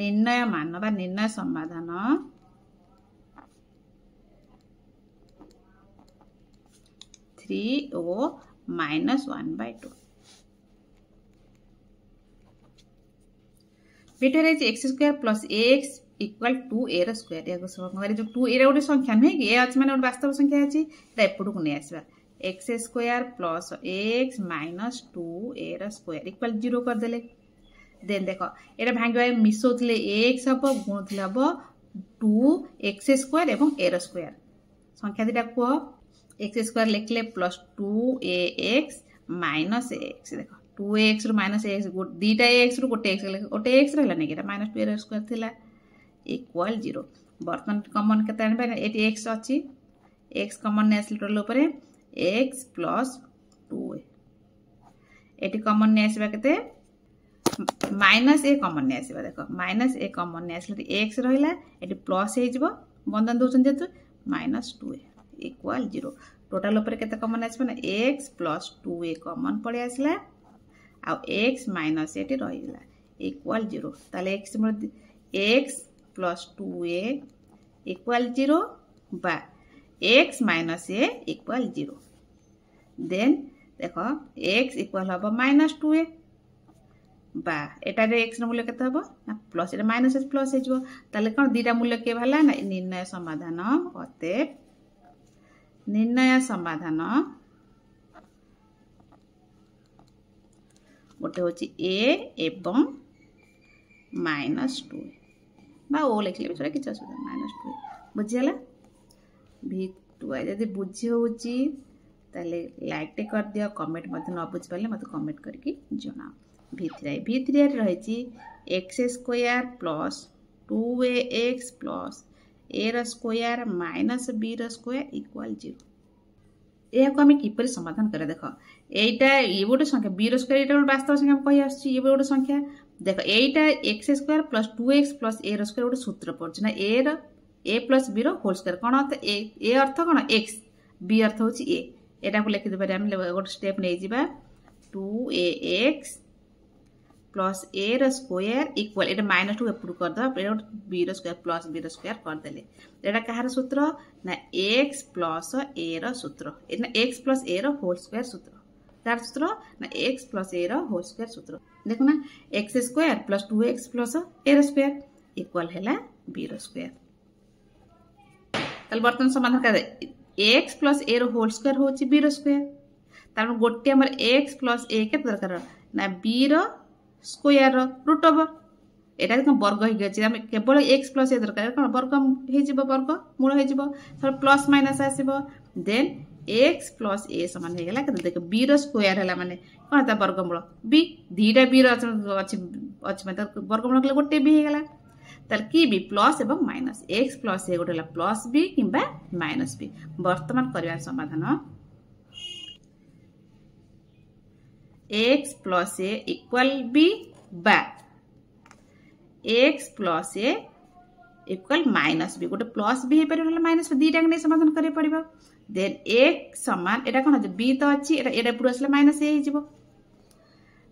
निर्णय मान बा निर्णय समाधान 3 और -1/2 बेटर है x square plus ax equal 2a रो स्क्वायर या संख्या जो 2a रे गोटे संख्या नै कि a अछि माने गोटे वास्तव संख्या अछि एटा एपडु को नै आसीबा x square plus ax minus 2a रो स्क्वायर इक्वल 0 कर देले देन देखो एटा भांगबा मिसोतले ax हबो गुणतले हबो 2x स्क्वायर एवं a रो स्क्वायर संख्या दिटा को x स्क्वायर लिखले प्लस 2ax माइनस ax देखो 2ax rho minus ax दीटा ax रो गोटे x रहला नै केटा माइनस 2a रो स्क्वायर थिला इक्वल 0 बर्तन कॉमन केते आनबे एटी x अछि x कॉमन ने आसल टोटल ऊपर x plus 2a eighty common ने आसीबा केते माइनस a कॉमन ने आसीबा देखो माइनस a कॉमन ने आसल x रहला एटी प्लस हे जिवो बंधन दोचन जेतु माइनस 2a इक्वल 0 टोटल ऊपर केते कॉमन आसीबा ना x प्लस 2a कॉमन पड़े आसला आ x माइनस एटी रहिला इक्वल 0 ताले x प्लस 2a इक्वल 0 बा x minus a equal 0 then देखो x इक्वल हबो माइनस 2a बा एटा रे x रो मूल्य केते हबो ना plus iota minus s plus हे जिवो ताले कोन दीटा मूल्य के भला ना निर्णय समाधान अते निर्णय समाधान गोटे होची a एवं -2 बा ओ लिखले बिचरा किछ असुविधा -2 बुझियला v2 यदि बुझी होची ताले लाइक टे कर दियो कमेंट मते न बुझ पाले मते कमेंट करके जणाओ v3 रे रहिची x square plus 2ax plus a रो स्क्वायर माइनस b रो स्क्वायर इक्वल 0 एहा को हम किपर समाधान करे देखो एटा ये गोटे संख्या b रो स्क्वायर एटा वास्तव संख्या हम कहि आछि ये गोटे संख्या देखो एटा x square plus 2x plus a रो स्क्वायर गोटे सूत्र पड़छ ना a रो a प्लस b रो होल स्क्वायर कोन अर्थ a अर्थ कोन x b अर्थ होछि a एटा को लिखि देबा हम गोटे स्टेप नै जिबा 2ax प्लस a रो स्क्वायर इक्वल एटा -2 एपुड कर द एटा b रो स्क्वायर प्लस b रो स्क्वायर कर देले एटा कहार सूत्र ना x प्लस a रो सूत्र एटा x प्लस a रो होल स्क्वायर सूत्र कार सूत्र ना x प्लस a रो होल स्क्वायर सूत्र देखो ना x square plus 2x plus a रो स्क्वायर इक्वल हैला b रो स्क्वायर तल बर्तन समाधान कर x प्लस a रो होल स्क्वायर होची b रो स्क्वायर तार गोटे हमर x प्लस a के दरकार ना b रो स्क्वायर रूट ओवर एटा कोन वर्ग हे गछि हम केवल x प्लस a दरकार कोन वर्ग हे जिवो वर्ग मूल हे जिवो तर प्लस माइनस आसीबो देन x प्लस a समान हे गेला देख b रो स्क्वायर हला माने कोन ता वर्ग मूल b दीटा b रो अछि मतलब वर्ग मूल के गोटे b हे गेला तर की b प्लस एवं माइनस x प्लस a गोटेला प्लस b किबा माइनस b वर्तमान करबा समाधान x plus a equal b बा x plus a equal minus b गोटे प्लस b हे पर माइनस b दीटा के समाधान करे पड़िबो देन x समान एटा कोन b तो अछि एटा पुरो असले माइनस a हे जिवो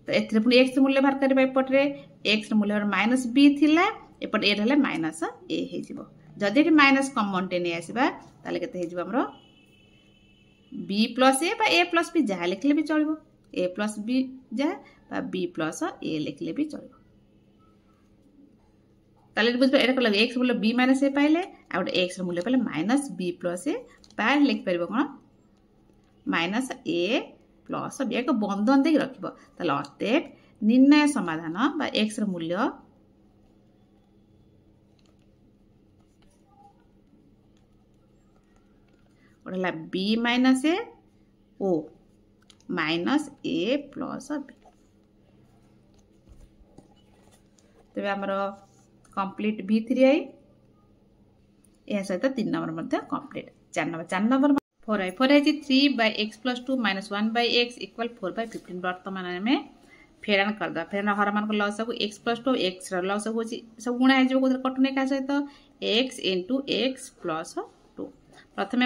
तो एथरे पुनी x मूल्य बाहर करबा एपटरे x मूल्य माइनस b थिला एपट ए रहले माइनस a हे जिवो जदि एटी माइनस कॉमन टे नै आसीबा ताले केते हे जिवो हमरो b प्लस a बा a प्लस b जहा लिखले भी चलिबो a प्लस b जहा बा b प्लस a लिखले भी चलिबो ताले बुझबे एटा कहला x मूल्य b माइनस a पाइले आ x मूल्य पाइले माइनस b प्लस a बाहर लिख परबो कोन माइनस a प्लस b को बंधन दे रखिबो ताले अतएव निर्णय समाधान बा एक्स मूल्य गोटे बी माइनस ए ओ माइनस ए प्लस बी। तेज आमर कंप्लीट V3I यह सहित 3 number complete. 4 number 4I 3/x+2 -1/x = 4/15। वर्तमान आम फेरान करदे फेरान हर मान लसगु x+2 x लसगु सब गुणा हो कटुने क्या सहित x × x + 2। प्रथम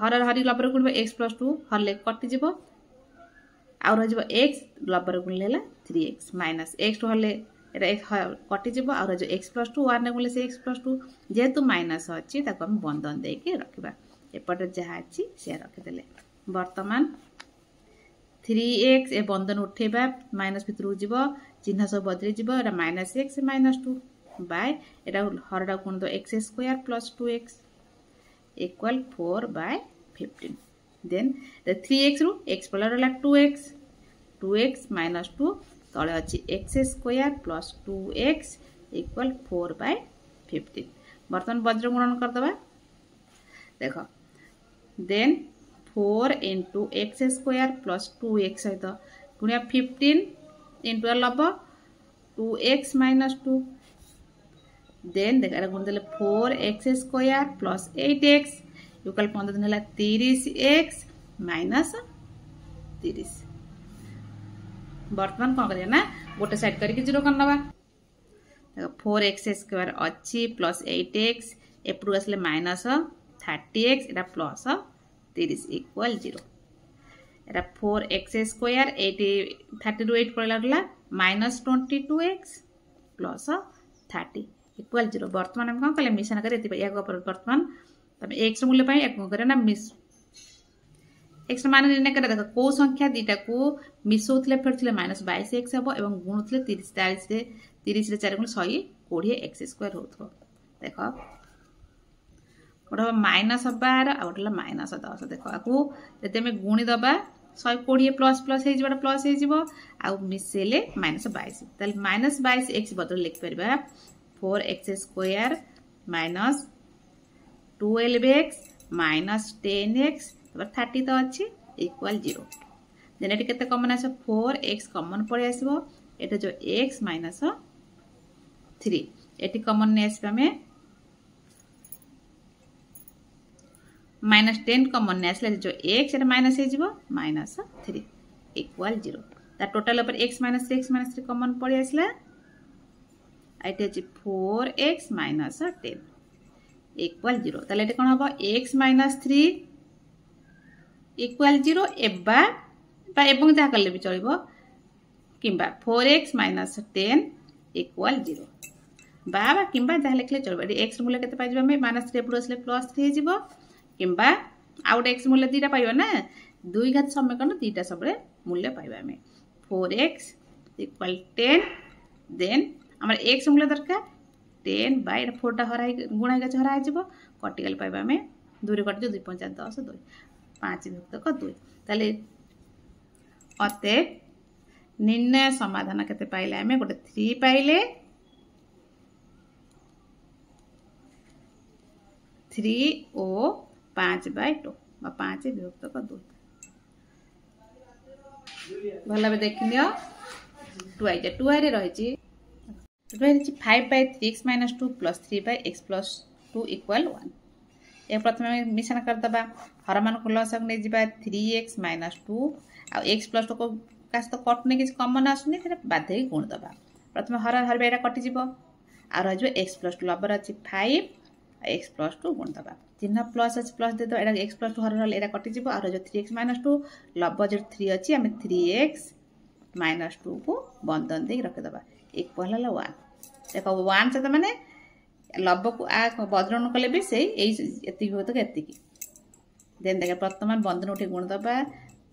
हर हरी लबर गुण x+2 हर कटिज आ रही x लबर गुण 3x माइनस x टू हले कटिज आ रही x+2 1 गुण से x+2 जेहेतु माइनस अच्छी आम बंधन देके रखा एपटे जहाँ अच्छी से रखिदे। वर्तमान 3x ए बंधन उठेबा माइनस भितर जीव चिन्ह सब बदली जीव एटा -x -2 बाय एटा हरडा गुण दो x² + 2x = 4/15। देन 3x रु x पलर 2x 2x - 2 तले अच्छी x² + 2x = 4/15। बर्तमान वज्र गुणन करदबा देख देन 4 × x² + 2x सहित गुणिया 15 × लब 2x - 2 देन देख गुण देले 4x² + 8x = 15 दिन है 30x - 30। वर्तमान कौन करिया ना गोटे साइड करके 0 कर नवा। 4x² अच्छी प्लस 8x एपटू आसले -30x एटा प्लस 30 = 0। एटा 4x² 8 30 ରୁ 8 पड़ला गला -22x प्लस 30 = 0। वर्तमान हम कौन कले मिशन करे या वर्तमान तब x मूल्य पाई एक करे ना मिस x मान निर्णय कर देख को संख्या दीटा को मिसौथले फेरथले -22x हम एवं गुणुथले 30 रे 4 गुण 120x² होथो। देख गोटे -12 आ गोटे -10 देख आकु जदि आम गुणी दबा 120 प्लस प्लस हो प्लस हो आ मिसेले -22 ताले -22x बदल लिख परबा 4x² - 12x - 10x 30 तो अच्छी = 0। देन एटी केते कॉमन आस 4x कॉमन पड़े आसबो एटा जो x - 3 एटी कॉमन ने आसबा में -10 कॉमन ने आसले जो x एटा माइनस हे जिवो -3 = 0। ता टोटल ऊपर x - 3 कॉमन पड़े आसला एटी अछि 4x - 10 = 0। ताले एटा कोन हबो x - 3 = 0 एबा एवं जहाँ कले भी चलिबो किंबा 4x - 10 = 0 बा किंबा जहाँ लिखले चलिबो। एटी x मूल्य केते पाइ जबा में -3 एपटू आसले +3 हे जिवो किंबा आउट x मूल्य दीटा पाइबा ना दुई घात समीकरण दीटा सबरे मूल्य पाइबा में 4x = 10 देन हमर x मूल्य दरकार 10 बाय 4 टा हराई गुणा गछ हराई जिवो कटि गले पाइबा में 2 रे कटि 2 5 10 2 5 विभक्त 2 ताले अते निर्णय समाधान केते पाइले हमें गोटे 3 पाइले 3 ओ 5/2 बा 5 विभक्त 2 भला बे देखिनियो 2i जे 2i रे रहिछि 5/3x - 2 + 3/x + 2 = 1। ये प्रथम मिश्रण कर दबा हर मान को लसक नै जिबा 3x - 2 आ x + 2 को कास तो कट नै किछ कॉमन आसुनी फिर बाध्य गुण दबा। प्रथम हर हर बेटा कटि जिवो आ रह जो x + 2 लबर अछि 5 x + 2 गुण दबा चिन्ह प्लस अछि प्लस दे दो एटा x + 2 हर हर एटा कटि जिवो आ रह जो 3x - 2 लबर जो 3 अछि हम 3x - 2 को बंधन दे रख दबा एक पहला 1 देखो 1 से माने लब को आ बदलन कले भी से एति हो तो एति की देन देख वर्तमान बंधन उठे गुण दबा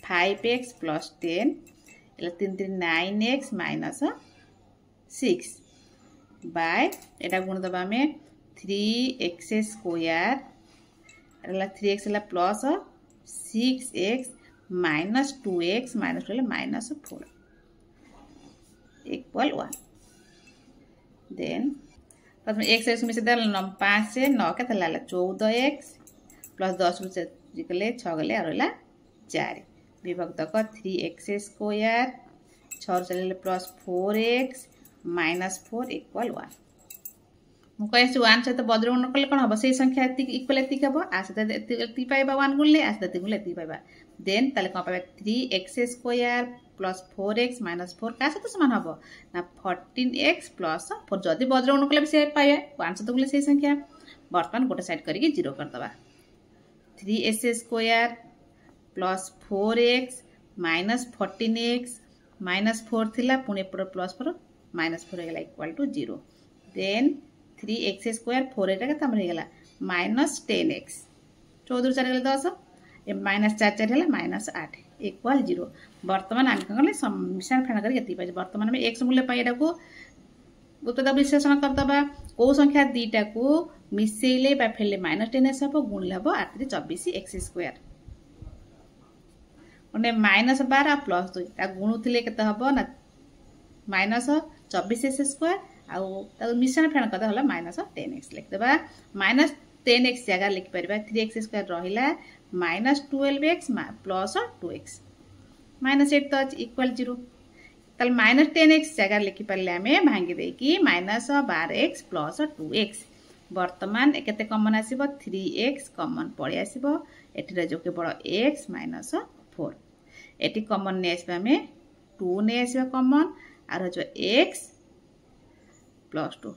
5x + 10 एला 3 3 9x - 6 बाय एटा गुण दबा में 3x² एला 3x एला plus 6x - 2x - 2 -4 equal 1 then प्रथम एक्स एक्स मिसे 5 से 9 के 14x प्लस 10 गले 6 गले रहा 4 विभक्त 3x स्क्वायर 6 चलिए प्लस 4x माइनस 4 इक्वल 1 मुझे 1 सहित बज्रगुण कले कौन हम से संख्या इक्वल एति हम आ सहित पाइबा 1 गुणले आ सहित गुणले एति पाइबा देन ताले कौन पाइबा 3x square plus 4x minus 4 का सहित समान हम ना 14x प्लस 4 जदि बज्रगुण कले से पाइबा 1 सहित गुणले से संख्या बर्तमान गोटे साइड करके 0 करदबा 3s square plus 4x minus 14x minus 4 थिला पुणे प्लस 4 माइनस 4 होगा equal to 0 then 3x square 4 एटा के हमर हेगला माइनस 10x 14 4 गले 10 ए माइनस 4 4 है माइनस 8 इक्वल 0 वर्तमान आम कले मिश्रण फेण करके एति पाइ वर्तमान में x मूल्य पाइ एटा को उत्पाद विश्लेषण करदबा को संख्या दीटा को मिसेले बा फेले माइनस 10x हबो गुणले हबो 8 24x स्क्वायर ओने माइनस 12 प्लस 2 ता गुणुथिले केते हबो ना माइनस 24x स्क्वायर आउ मिश्रण फेण करदे हला माइनस 10x लिख देबा माइनस 10x जगह लिख परबा 3x स्क्वायर रहिला minus 12x plus 2x minus 8 तो इक्वल 0 तल माइनस 10x जगह लिखि परले हमें भांगी दे कि माइनस 12x प्लस 2x वर्तमान केते कॉमन आसीबो 3x कॉमन पड़े आसीबो एठी जो केवल x माइनस 4 एटी कॉमन ने आसीबा हमें 2 ने आसीबा कॉमन आरो जो x plus 2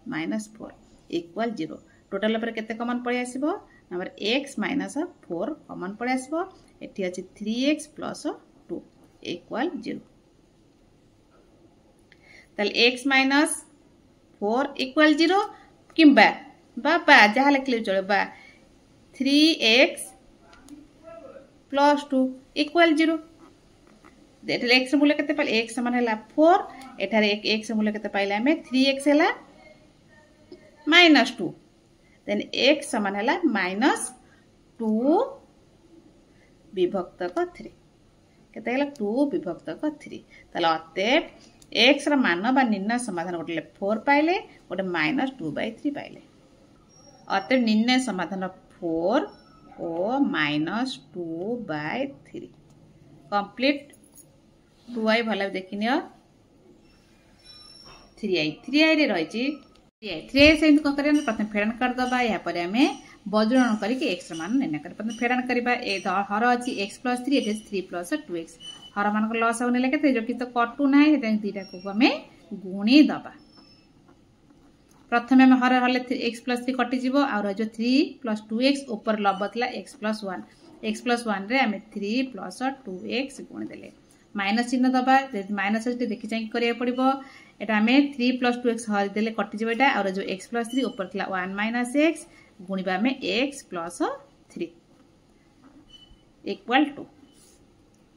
minus 4 equal 0 total पर केते कॉमन पड़े आसीबो नंबर x माइनस 4 कॉमन पड़े आसीबो एठी अछि 3x प्लस 2 इक्वल 0 तल x माइनस 4 इक्वल 0 किंबा बाबा जहा लिखले चले बा 3x प्लस 2 इक्वल 0 एठले x मूल्य केते पाइल x समान हैला 4 एठारे x मूल्य केते पाइला हमें 3x हैला माइनस 2 देन x समान हैला माइनस 2 विभक्त 3 केते हैला 2 विभक्त 3 तला अतएव x रा मान बा निर्णय समाधान गोटे 4 पाइले गोटे माइनस 2/3 पाइले अतएव निर्णय समाधान 4 ओ माइनस 2/3 कंप्लीट 2i भला देखिनियो 3i रे रहिछि 3i से को करन प्रथम फेडन कर दबा या पर हमें बज्रगुण करके x मान निर्णय कर प्रथम फेडन करबा ए हर अछि x + 3 एटे 3 + 2x हर मान को लॉस होने लेके जो कि तो कटू नाही हेते दीटा को हमें गुणी दबा प्रथम हम हर हले x + 3 कटि जीवो और जो 3 + 2x ऊपर लबतला x + 1 रे हमें 3 + 2x गुणी देले माइनस चिन्ह दबा माइनस देखि चाहि करिया पड़िबो एटा हमें 3 + 2x हर देले कटि जीवो एटा और जो x + 3 ऊपर थला 1 - x गुणिबा में x + 3 इक्वल टू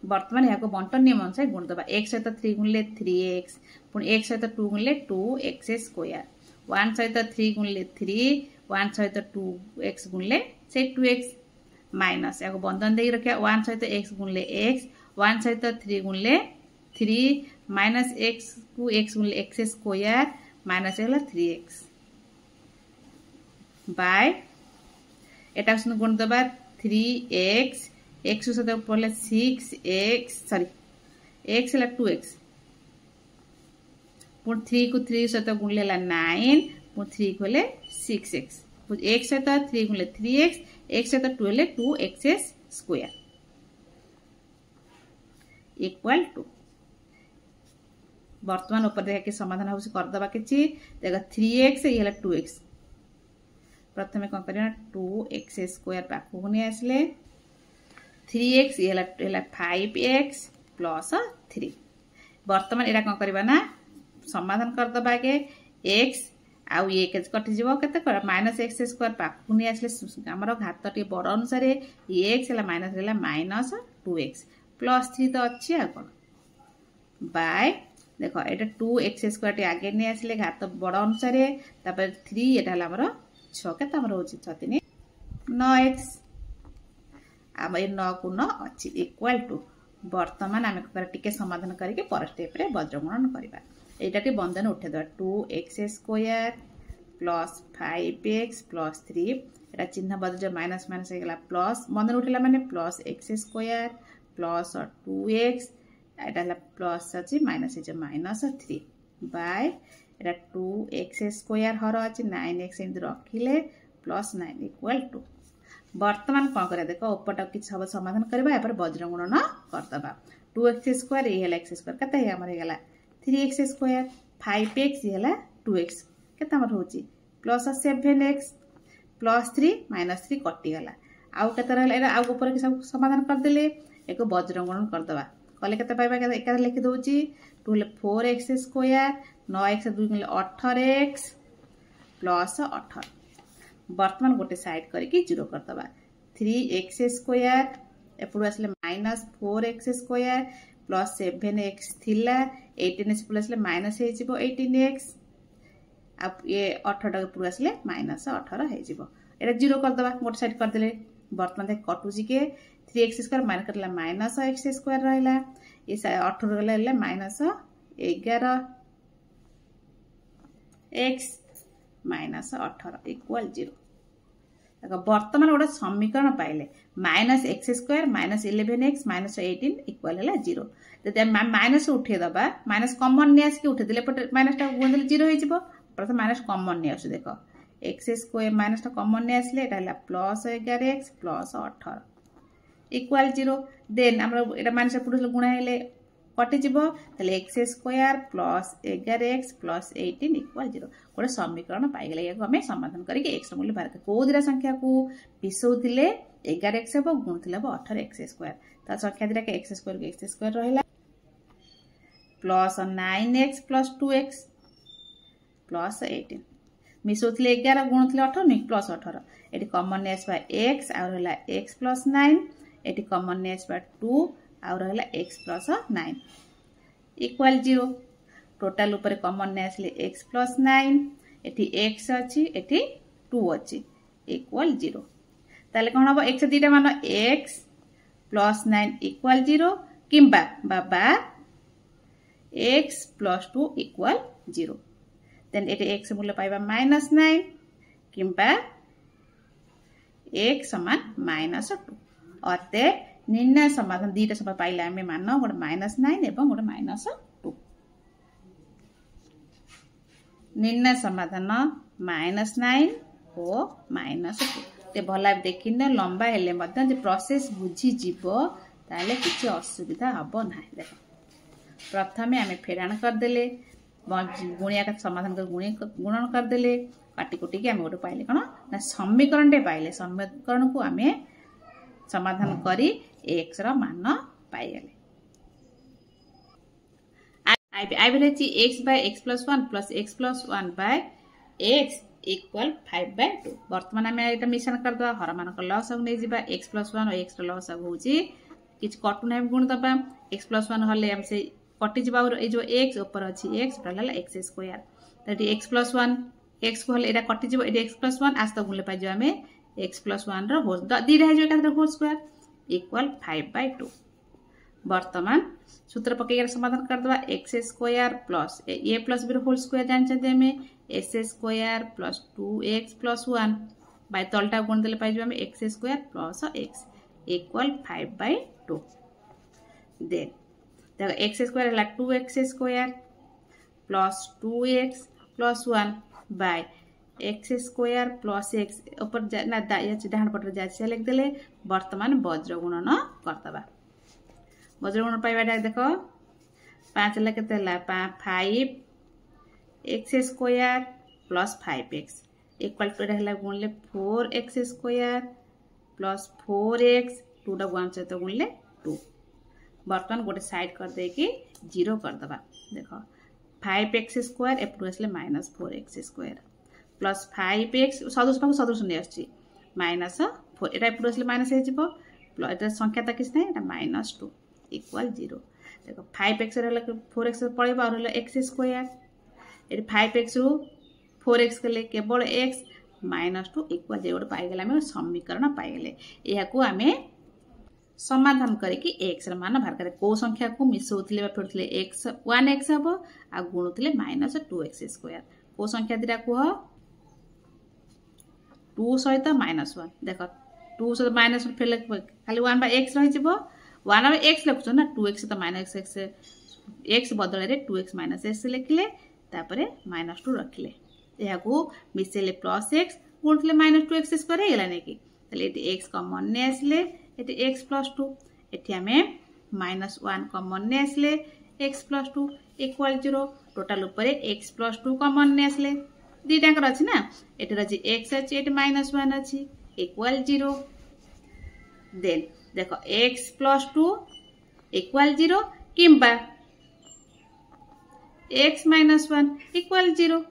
वर्तमान यहाँ को बंटन नियम अनुसार गुण दबा x सहित 3 गुणले 3x पुणी x सहित 2 गुणले 2x स्क्वायर 1 सहित 3 गुणले 3 1 सहित 2x गुणले से 2x माइनस यहाँ को बंधन दे रखा 1 सहित x गुणले x 1 सहित 3 गुणले 3 माइनस x को x गुणले x स्क्वायर माइनस है 3x बाय एटा गुण दबा 3x x सहित पड़े 6x सॉरी x है 2x पुणी 3 को 3 सहित गुणले 9 पुणी 3 को 6x x सहित 3 गुणले 3x x सहित 2 2x स्क्वायर इक्वल टू वर्तमान ऊपर देखा कि समाधान हो करदबा किछि देखा 3x ये 2x प्रथम कौन करना 2x स्क्वायर पाखु नहीं आसले 3x ये 5x प्लस 3 वर्तमान एटा कौन करबा ना समाधान करदबा के x आउ ये कटि जीवो केते कर -x स्क्वायर पाखु नहीं आसले हमर घात टी बड़ अनुसार ये x माइनस 2x प्लस 3 तो अच्छी आ कोन बाय देखो एटा 2x स्क्वायर टी आगे नहीं आसले घात बड़ अनुसार तापर 3 एटा हला हमर 6 के तमर होछि 6 3 9x अब ये 9 को 9 अच्छी इक्वल टू बर्तमान आम टिके समाधान करके पर स्टेप रे वज्रगुणन करवा एटा बंधन उठेद 2x square plus 5x plus 3 एटा चिन्ह बदल माइनस माइनस हो गला प्लस बंधन उठेला माने plus x square plus 2x एटा प्लस अच्छी माइनस माइनस 3 बाय एटा 2x स्क्वायर हर अच्छी 9x एमती रखिले प्लस 9 इक्वल टू वर्तमान कौन कर देख ऊपर कि सब समाधान करवा या वज्रगुणन करदे 2x स्क्वायर ये एक्स स्क्वायर केते 3x स्क्वायर 5x ये 2x केते होची प्लस 7x प्लस 3 माइनस 3 कटिगला आउ केते रहला आउ ऊपर कि सब समाधान करदेले एक वज्रगुणन करदवा कले केते पाइबा एका लिखि दोची 2 4x square 9x 2 18x plus 18 वर्तमान गोटे साइड करके 0 करदवा 3x स्क्वायर एपड़ आसले minus 4x square plus 7x थिला 18x प्लस माइनस 18x अब ये 18 एपड़ आसले माइनस 18 एटा 0 करदवा गोटे साइड करदेले वर्तमान कटुची के 3x स्क्वायर माइनस करला माइनस x स्क्वायर रहला ये 18 गला माइनस 11 x माइनस 18 इक्वल 0 वर्तमान गोटे समीकरण पाइले minus x square minus 11x minus 18 equal है 0 जब माइनस उठेदबा माइनस कमन नहीं आसिक उठेदे माइनस टा गुणदेले 0 हो प्रथम माइनस कमन नहीं आसु देख एक्स स्क्वायर माइनस टा कमन नहीं आसले एटा plus 11x plus 18 equal 0 then हमरा माइनस एपड़ गुणा हेले कटिଯିବ ताले x square plus 11x plus 18 equal 0 गोटे समीकरण पाइगले या हमें समाधान करके x मूल्य बाहर को दिरा संख्या को मिसौथिले 11x हेबो गुणथिले 18x स्क्वायर ता संख्या दिरा के x स्क्वायर रहला plus 9x plus 2x plus 18 मिसौथिले 11 गुणथिले 18 प्लस 18 एटी कॉमन नेस बा x आ रहला x प्लस 9 एटी कॉमन नेस बा 2 आउ रहला x प्लस 9 इक्वल 0 टोटल ऊपर कॉमन ने आसले x प्लस 9 एटी x अछि एटी 2 अछि इक्वल 0 ताले कोन हो x दीटा मान x प्लस 9 इक्वल 0 किंबा बाबा x प्लस 2 इक्वल 0 देन एटी x मूल्य पाइबा माइनस 9 किंबा x समान माइनस 2 अते निर्णय समाधान दीटा सब पाइले आमे मान गोटे माइनस 9 एवं गोटे माइनस 2 निर्णय समाधान माइनस 9 और माइनस 2 ते भला देखिन लंबा हेले मध्य जे प्रोसेस बुझी जीवो ताले किछि असुविधा हबो नाही देख प्रथमे आमे फेराण कर देले गुणिया का समाधान कर गुणन कर देले काटी कुटी के आमे गोटे पाइले कोन ना समीकरण टे पाइले समीकरण को आमे समाधान करी x रा मान पाइगले आई विल ची x by x plus 1 plus x plus 1 by x equal 5 by 2 वर्तमान आमे एटा मिश्रण कर दबा हर मान को लसग नै जिबा x plus 1 और x रा लसग होची किछ कटु नै गुण दबा x plus 1 हले हम से कटि जिबा और ए जो x ऊपर अछि x प्रला x स्क्वायर तटी x plus 1 x को हले एटा कटि जिबो एटा x plus 1 आस्ता गुणले पाइ जो आमे x plus 1 रो होल दी रह जो एका होल स्क्वायर इक्वल 5 by 2 वर्तमान सूत्र पकेगर समाधान कर दबा x square plus a plus b whole square जानछते हमें s square plus 2x plus 1 by तलटा गुण देले पाइ जो हमें x square plus x equal 5 by 2 then देखो x स्क्वायर हला 2x square plus 2x plus 1 by x square plus x ऊपर ना डाहाण पटर जाचे लिख देले वर्तमान वज्रगुणन करतबा वज्रगुणन पाइबाटा देखो 5 ला केते ला 5 x square plus 5x equal to रहला गुणले 4x स्क्वायर प्लस 4x 2 टा गुण से तो गुणले 2 वर्तमान गोटे साइड कर दे कि 0 कर दबा देखो 5x स्क्वायर एपटू आसले minus 4x square plus 5x सदृश पाखु सदृश नहीं आछि माइनस 4 एटा एपटू आसले माइनस हे जिवो प्लस एटा संख्या त किछ नै एटा माइनस 2 इक्वल 0 देखो 5x रहला 4x पळेबा और रहला x स्क्वायर एटा 5x रु 4x केले केवल x माइनस 2 इक्वल 0 पाइ गेला हम समीकरण पाइ गेले एहा को हमें समाधान करके एक्स मान बाहर करे को संख्या को मिसौथिले बा फेरुथिले एक्स 1x हबो आ गुणुथिले -2x² को संख्या दिरा को 2 सहित -1 देखो 2 सहित -1 फेले खाली 1/x रहि जिवो 1/x लिखुछ ना 2x सहित -x x बदल रे 2x -x लिखले तापरे -2 रखले या को मिसेले +x गुणुथिले -2x² हे गेला ने कि तले एटी x कॉमन ने आसले एटी x + 2 एटी हमें -1 कॉमन ने आसले x + 2 = 0 टोटल ऊपर x + 2 कॉमन ने आसले दी टाकर अछि ना एटी रछि x अछि एटी -1 अछि = 0 देन देखो x + 2 = 0 किंबा x - 1 = 0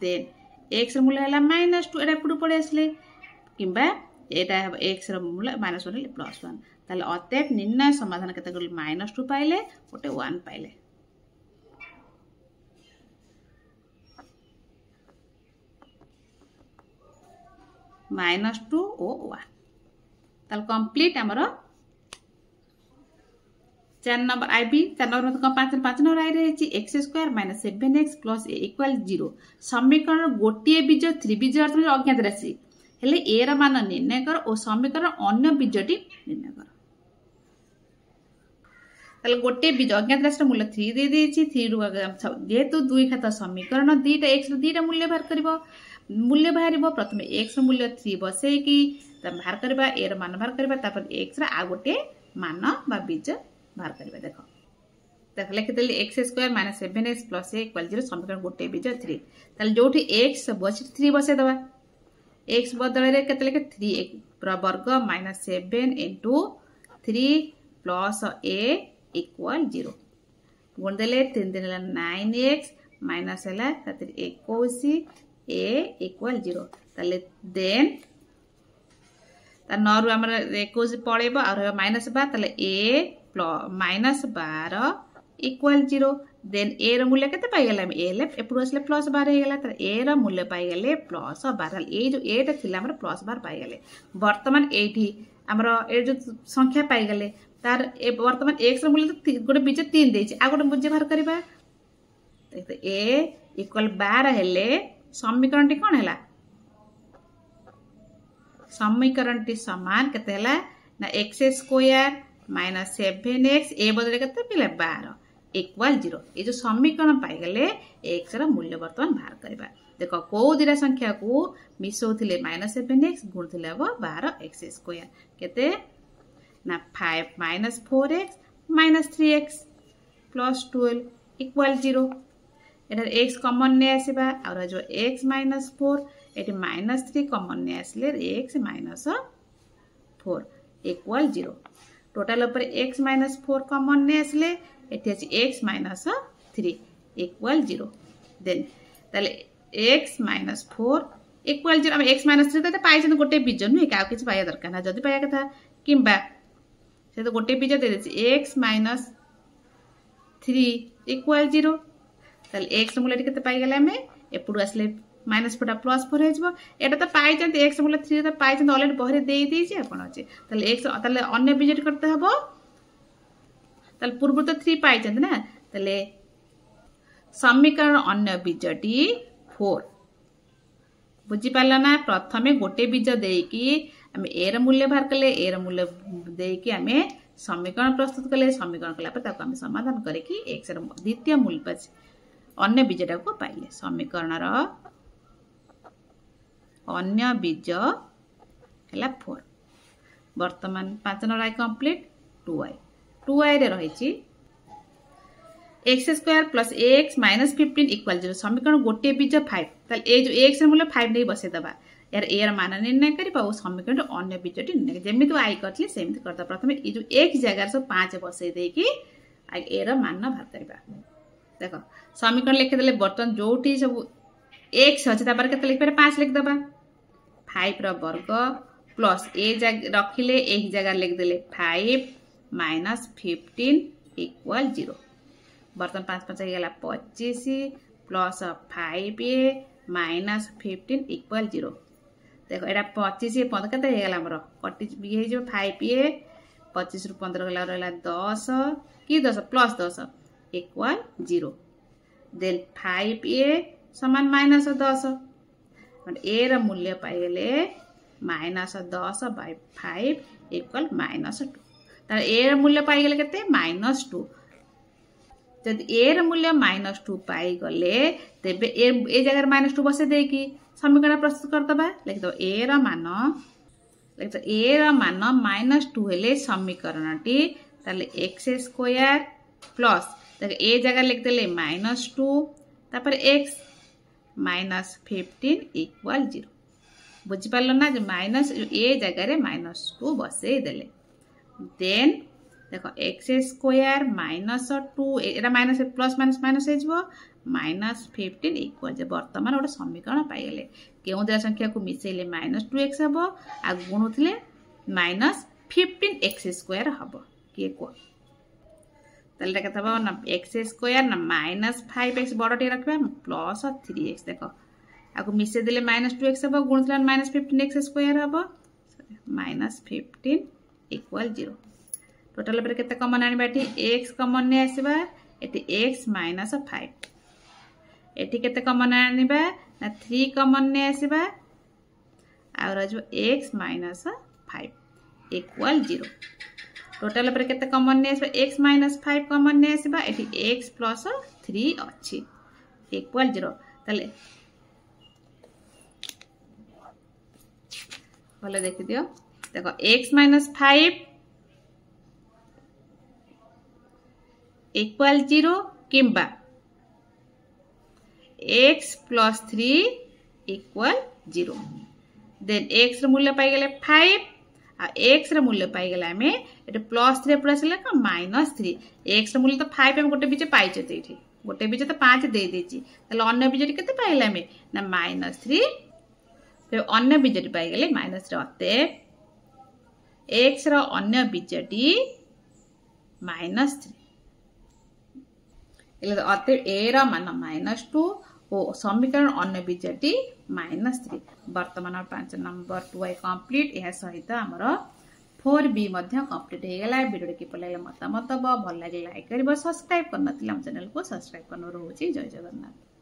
देन x ର ମୂଲ୍ୟ ହେଲା -2 एटा पुडु पडे आसले किंबा एटा x ର ମୂଲ୍ୟ -1 ହେଲେ +1 ताले अतएव निर्णय समाधान केते गल -2 पाइले ओटे 1 पाइले -2 ओ 1 ताले कंप्लीट हमरो 4 नंबर आईबी 4 नंबर में 5 नंबर आई रही x² - 7x + a = 0 समीकरण गोटे बीज 3 बीज अर्थ में अज्ञात राशि हेले a र मान निर्णय कर और समीकरण अन्य बीजटी निर्णय कर ताले गोटे बीज अज्ञात राशि मूल्य 3 दे देछि 3 रु जेहेतु दुई खाता समीकरण दीटा x रो दीटा मूल्य बाहर करबो मूल्य बाहरिबो प्रथमे x रो मूल्य 3 बसे कि बाहर करबा a र मान बाहर करबा तापर x रा आ गोटे मान बा बीज बाहर करबा देखो देख लिखिदेली x² - 7x + a = 0 समीकरण गोटे बीज 3 ताले जोठी x बसे 3 बसे दबा x बदल रे केते लिखे 3 वर्ग -7 * 3 + a = 0 गुण देले 3 दिन ला 9x माइनस हला तातिर 21 a = 0 ताले देन ता 9 रु हमर 21 पळेबो और -12 ताले a -12 = 0 देन a रो मूल्य केते पाई गेला a ले एपुर असले +12 हे गेला त a रो मूल्य पाई गेले +12 ए जो a टा थिला हमर +12 पाई गेले वर्तमान एठी हमर ए जो संख्या पाई गेले तार ए वर्तमान x रो मूल्य तो गोटे बीज 3 देछि आ गोटे बुझे बाहर करबा त a = 12 हेले समीकरण टी कोन हैला समीकरण टी समान केते हैला ना x² - 7x a बदले केते पिले 12 = 0 ए जो समीकरण पाई गेले x रा मूल्य वर्तमान बाहर करबा देखो को दिरा संख्या को मिसौथिले -7x गुणथिले अब 12x² केते ना 5 - 4x - 3x + 12 = 0 एटा x कॉमन ने आसीबा और जो x - 4 एटी -3 कॉमन ने आसले x - 4 = 0 टोटल ऊपर x - 4 कॉमन ने आसले एटी अछि x - 3 = 0 देन ताले x - 4 = 0 हम x - 3 त पाइ छन गोटे बीज नु का किछ पाया दरकार ना जदी पाया कथा किंबा से तो गोटे बीज दे देछि x - 3 = 0 ताले x मूल्य केते पाई गेला हमें एपुडु असले -4 +4 हे जबो एटा त पाइ जंत x मूल्य 3 त पाइ जंत ऑलरेडी बहरे देई देछि आपण अछि ताले x ताले अन्य बीज करते हबो ताले पूर्व तो 3 पाइ जंत ना ताले समीकरण अन्य बीजटी 4 बुझी पाला ना प्रथमे गोटे बीज देकी हम a र मूल्य बाहर कले a र मूल्य देकी हमें समीकरण प्रस्तुत कले समीकरण कला पर ताको हम समाधान करे कि x र द्वितीय मूल्य पर अन्य बीजटा को पाइले समीकरण र अन्य बीज हला 4 वर्तमान 5 नंबर आई कंप्लीट 2i रे रहिछि x² + ax - 15 = 0 समीकरण गोटे बीज 5 ताल ए जो x र मूल्य 5 नै बसे दबा यार a र मान निर्णय करिबा ओ समीकरण अन्य बीजटी निर्णय जेमिति आई करथि सेमिति करता प्रथमे ए जो x जगह सब 5 बसे दे कि a र मान बाहर करिबा देखो समीकरण लिखि देले बर्तन जोठी सब x अछि तापर केते लिख पारे 5 लिख दबा 5 र वर्ग प्लस a जगह रखिले एक जगह लिख देले 5 - 15 = 0 बर्तन 5 5 गेला 25 प्लस 5a - 15 = 0 देखो एटा 25 पद केते हे गेला हमरो कटि हे जो 5a 25 रु 15 गला रहला 10 कि 10 प्लस 10 इक्वल 0 देन 5a समान माइनस 10 ए र मूल्य पाइले माइनस 10 बाय 5 इक्वल माइनस 2 तार ए र मूल्य पाइले केते माइनस 2 जदि ए र मूल्य माइनस 2 पाई गले तेबे ए जगह माइनस 2 बसे दे कि समीकरण प्रस्तुत कर दबा लिख दो ए र मान माइनस 2 हेले समीकरण टी ताले x स्क्वायर प्लस देखो ए जगह लिख देले माइनस 2 तापर x माइनस 15 इक्वल 0 बुझी पारलो ना जो माइनस ए जगह रे माइनस 2 बसे देले देन देखो x स्क्वायर माइनस 2 एरा माइनस प्लस माइनस माइनस हे जबो माइनस 15 इक्वल जे वर्तमान ओडे समीकरण पाई गेले केउ दे संख्या को मिसेले माइनस 2x हबो आ गुणुथिले माइनस 15x स्क्वायर हबो के को तले कथा बा ना x स्क्वायर ना माइनस 5x बडटे रखबा प्लस 3x देखो आको मिसे देले माइनस 2x हबो गुणुथिले माइनस 15x स्क्वायर हबो माइनस 15 इक्वल 0 टोटल पर केते कॉमन आनी बाटी x कॉमन ने आसीबा एटी x माइनस 5 एटी केते कॉमन आनीबा ना 3 कॉमन ने आसीबा आ रजो x माइनस 5 इक्वल 0 टोटल पर केते कॉमन ने आसीबा x माइनस 5 कॉमन ने आसीबा एटी x प्लस 3 अछि इक्वल 0 तले भले देखि दियो देखो x माइनस 5 इक्वल 0 किंबा x plus 3 equal 0 then x र मूल्य पाई गेले 5 आ x र मूल्य पाई गेले हमें एटा प्लस 3 प्लस ले का माइनस 3 x र मूल्य तो 5 हम गोटे बीजे पाइचे एठी गोटे बीजे तो 5 दे देची तले अन्य बीजे केते पाइले हमें ना माइनस 3 फिर अन्य बीजे पाई गेले माइनस रे अते x र अन्य बीजेटी माइनस 3 इले अते a र मान माइनस 2 ओ समीकरण अन्य बीजेटी माइनस 3 वर्तमान 5 नंबर 2 कंप्लीट यह सहित हमर 4b मध्य कंप्लीट हे गेला वीडियो के पले मतामत भल लागे लाइक करबो सब्सक्राइब करनथिला हम चैनल को सब्सक्राइब करनो रहउची जय जगन्नाथ।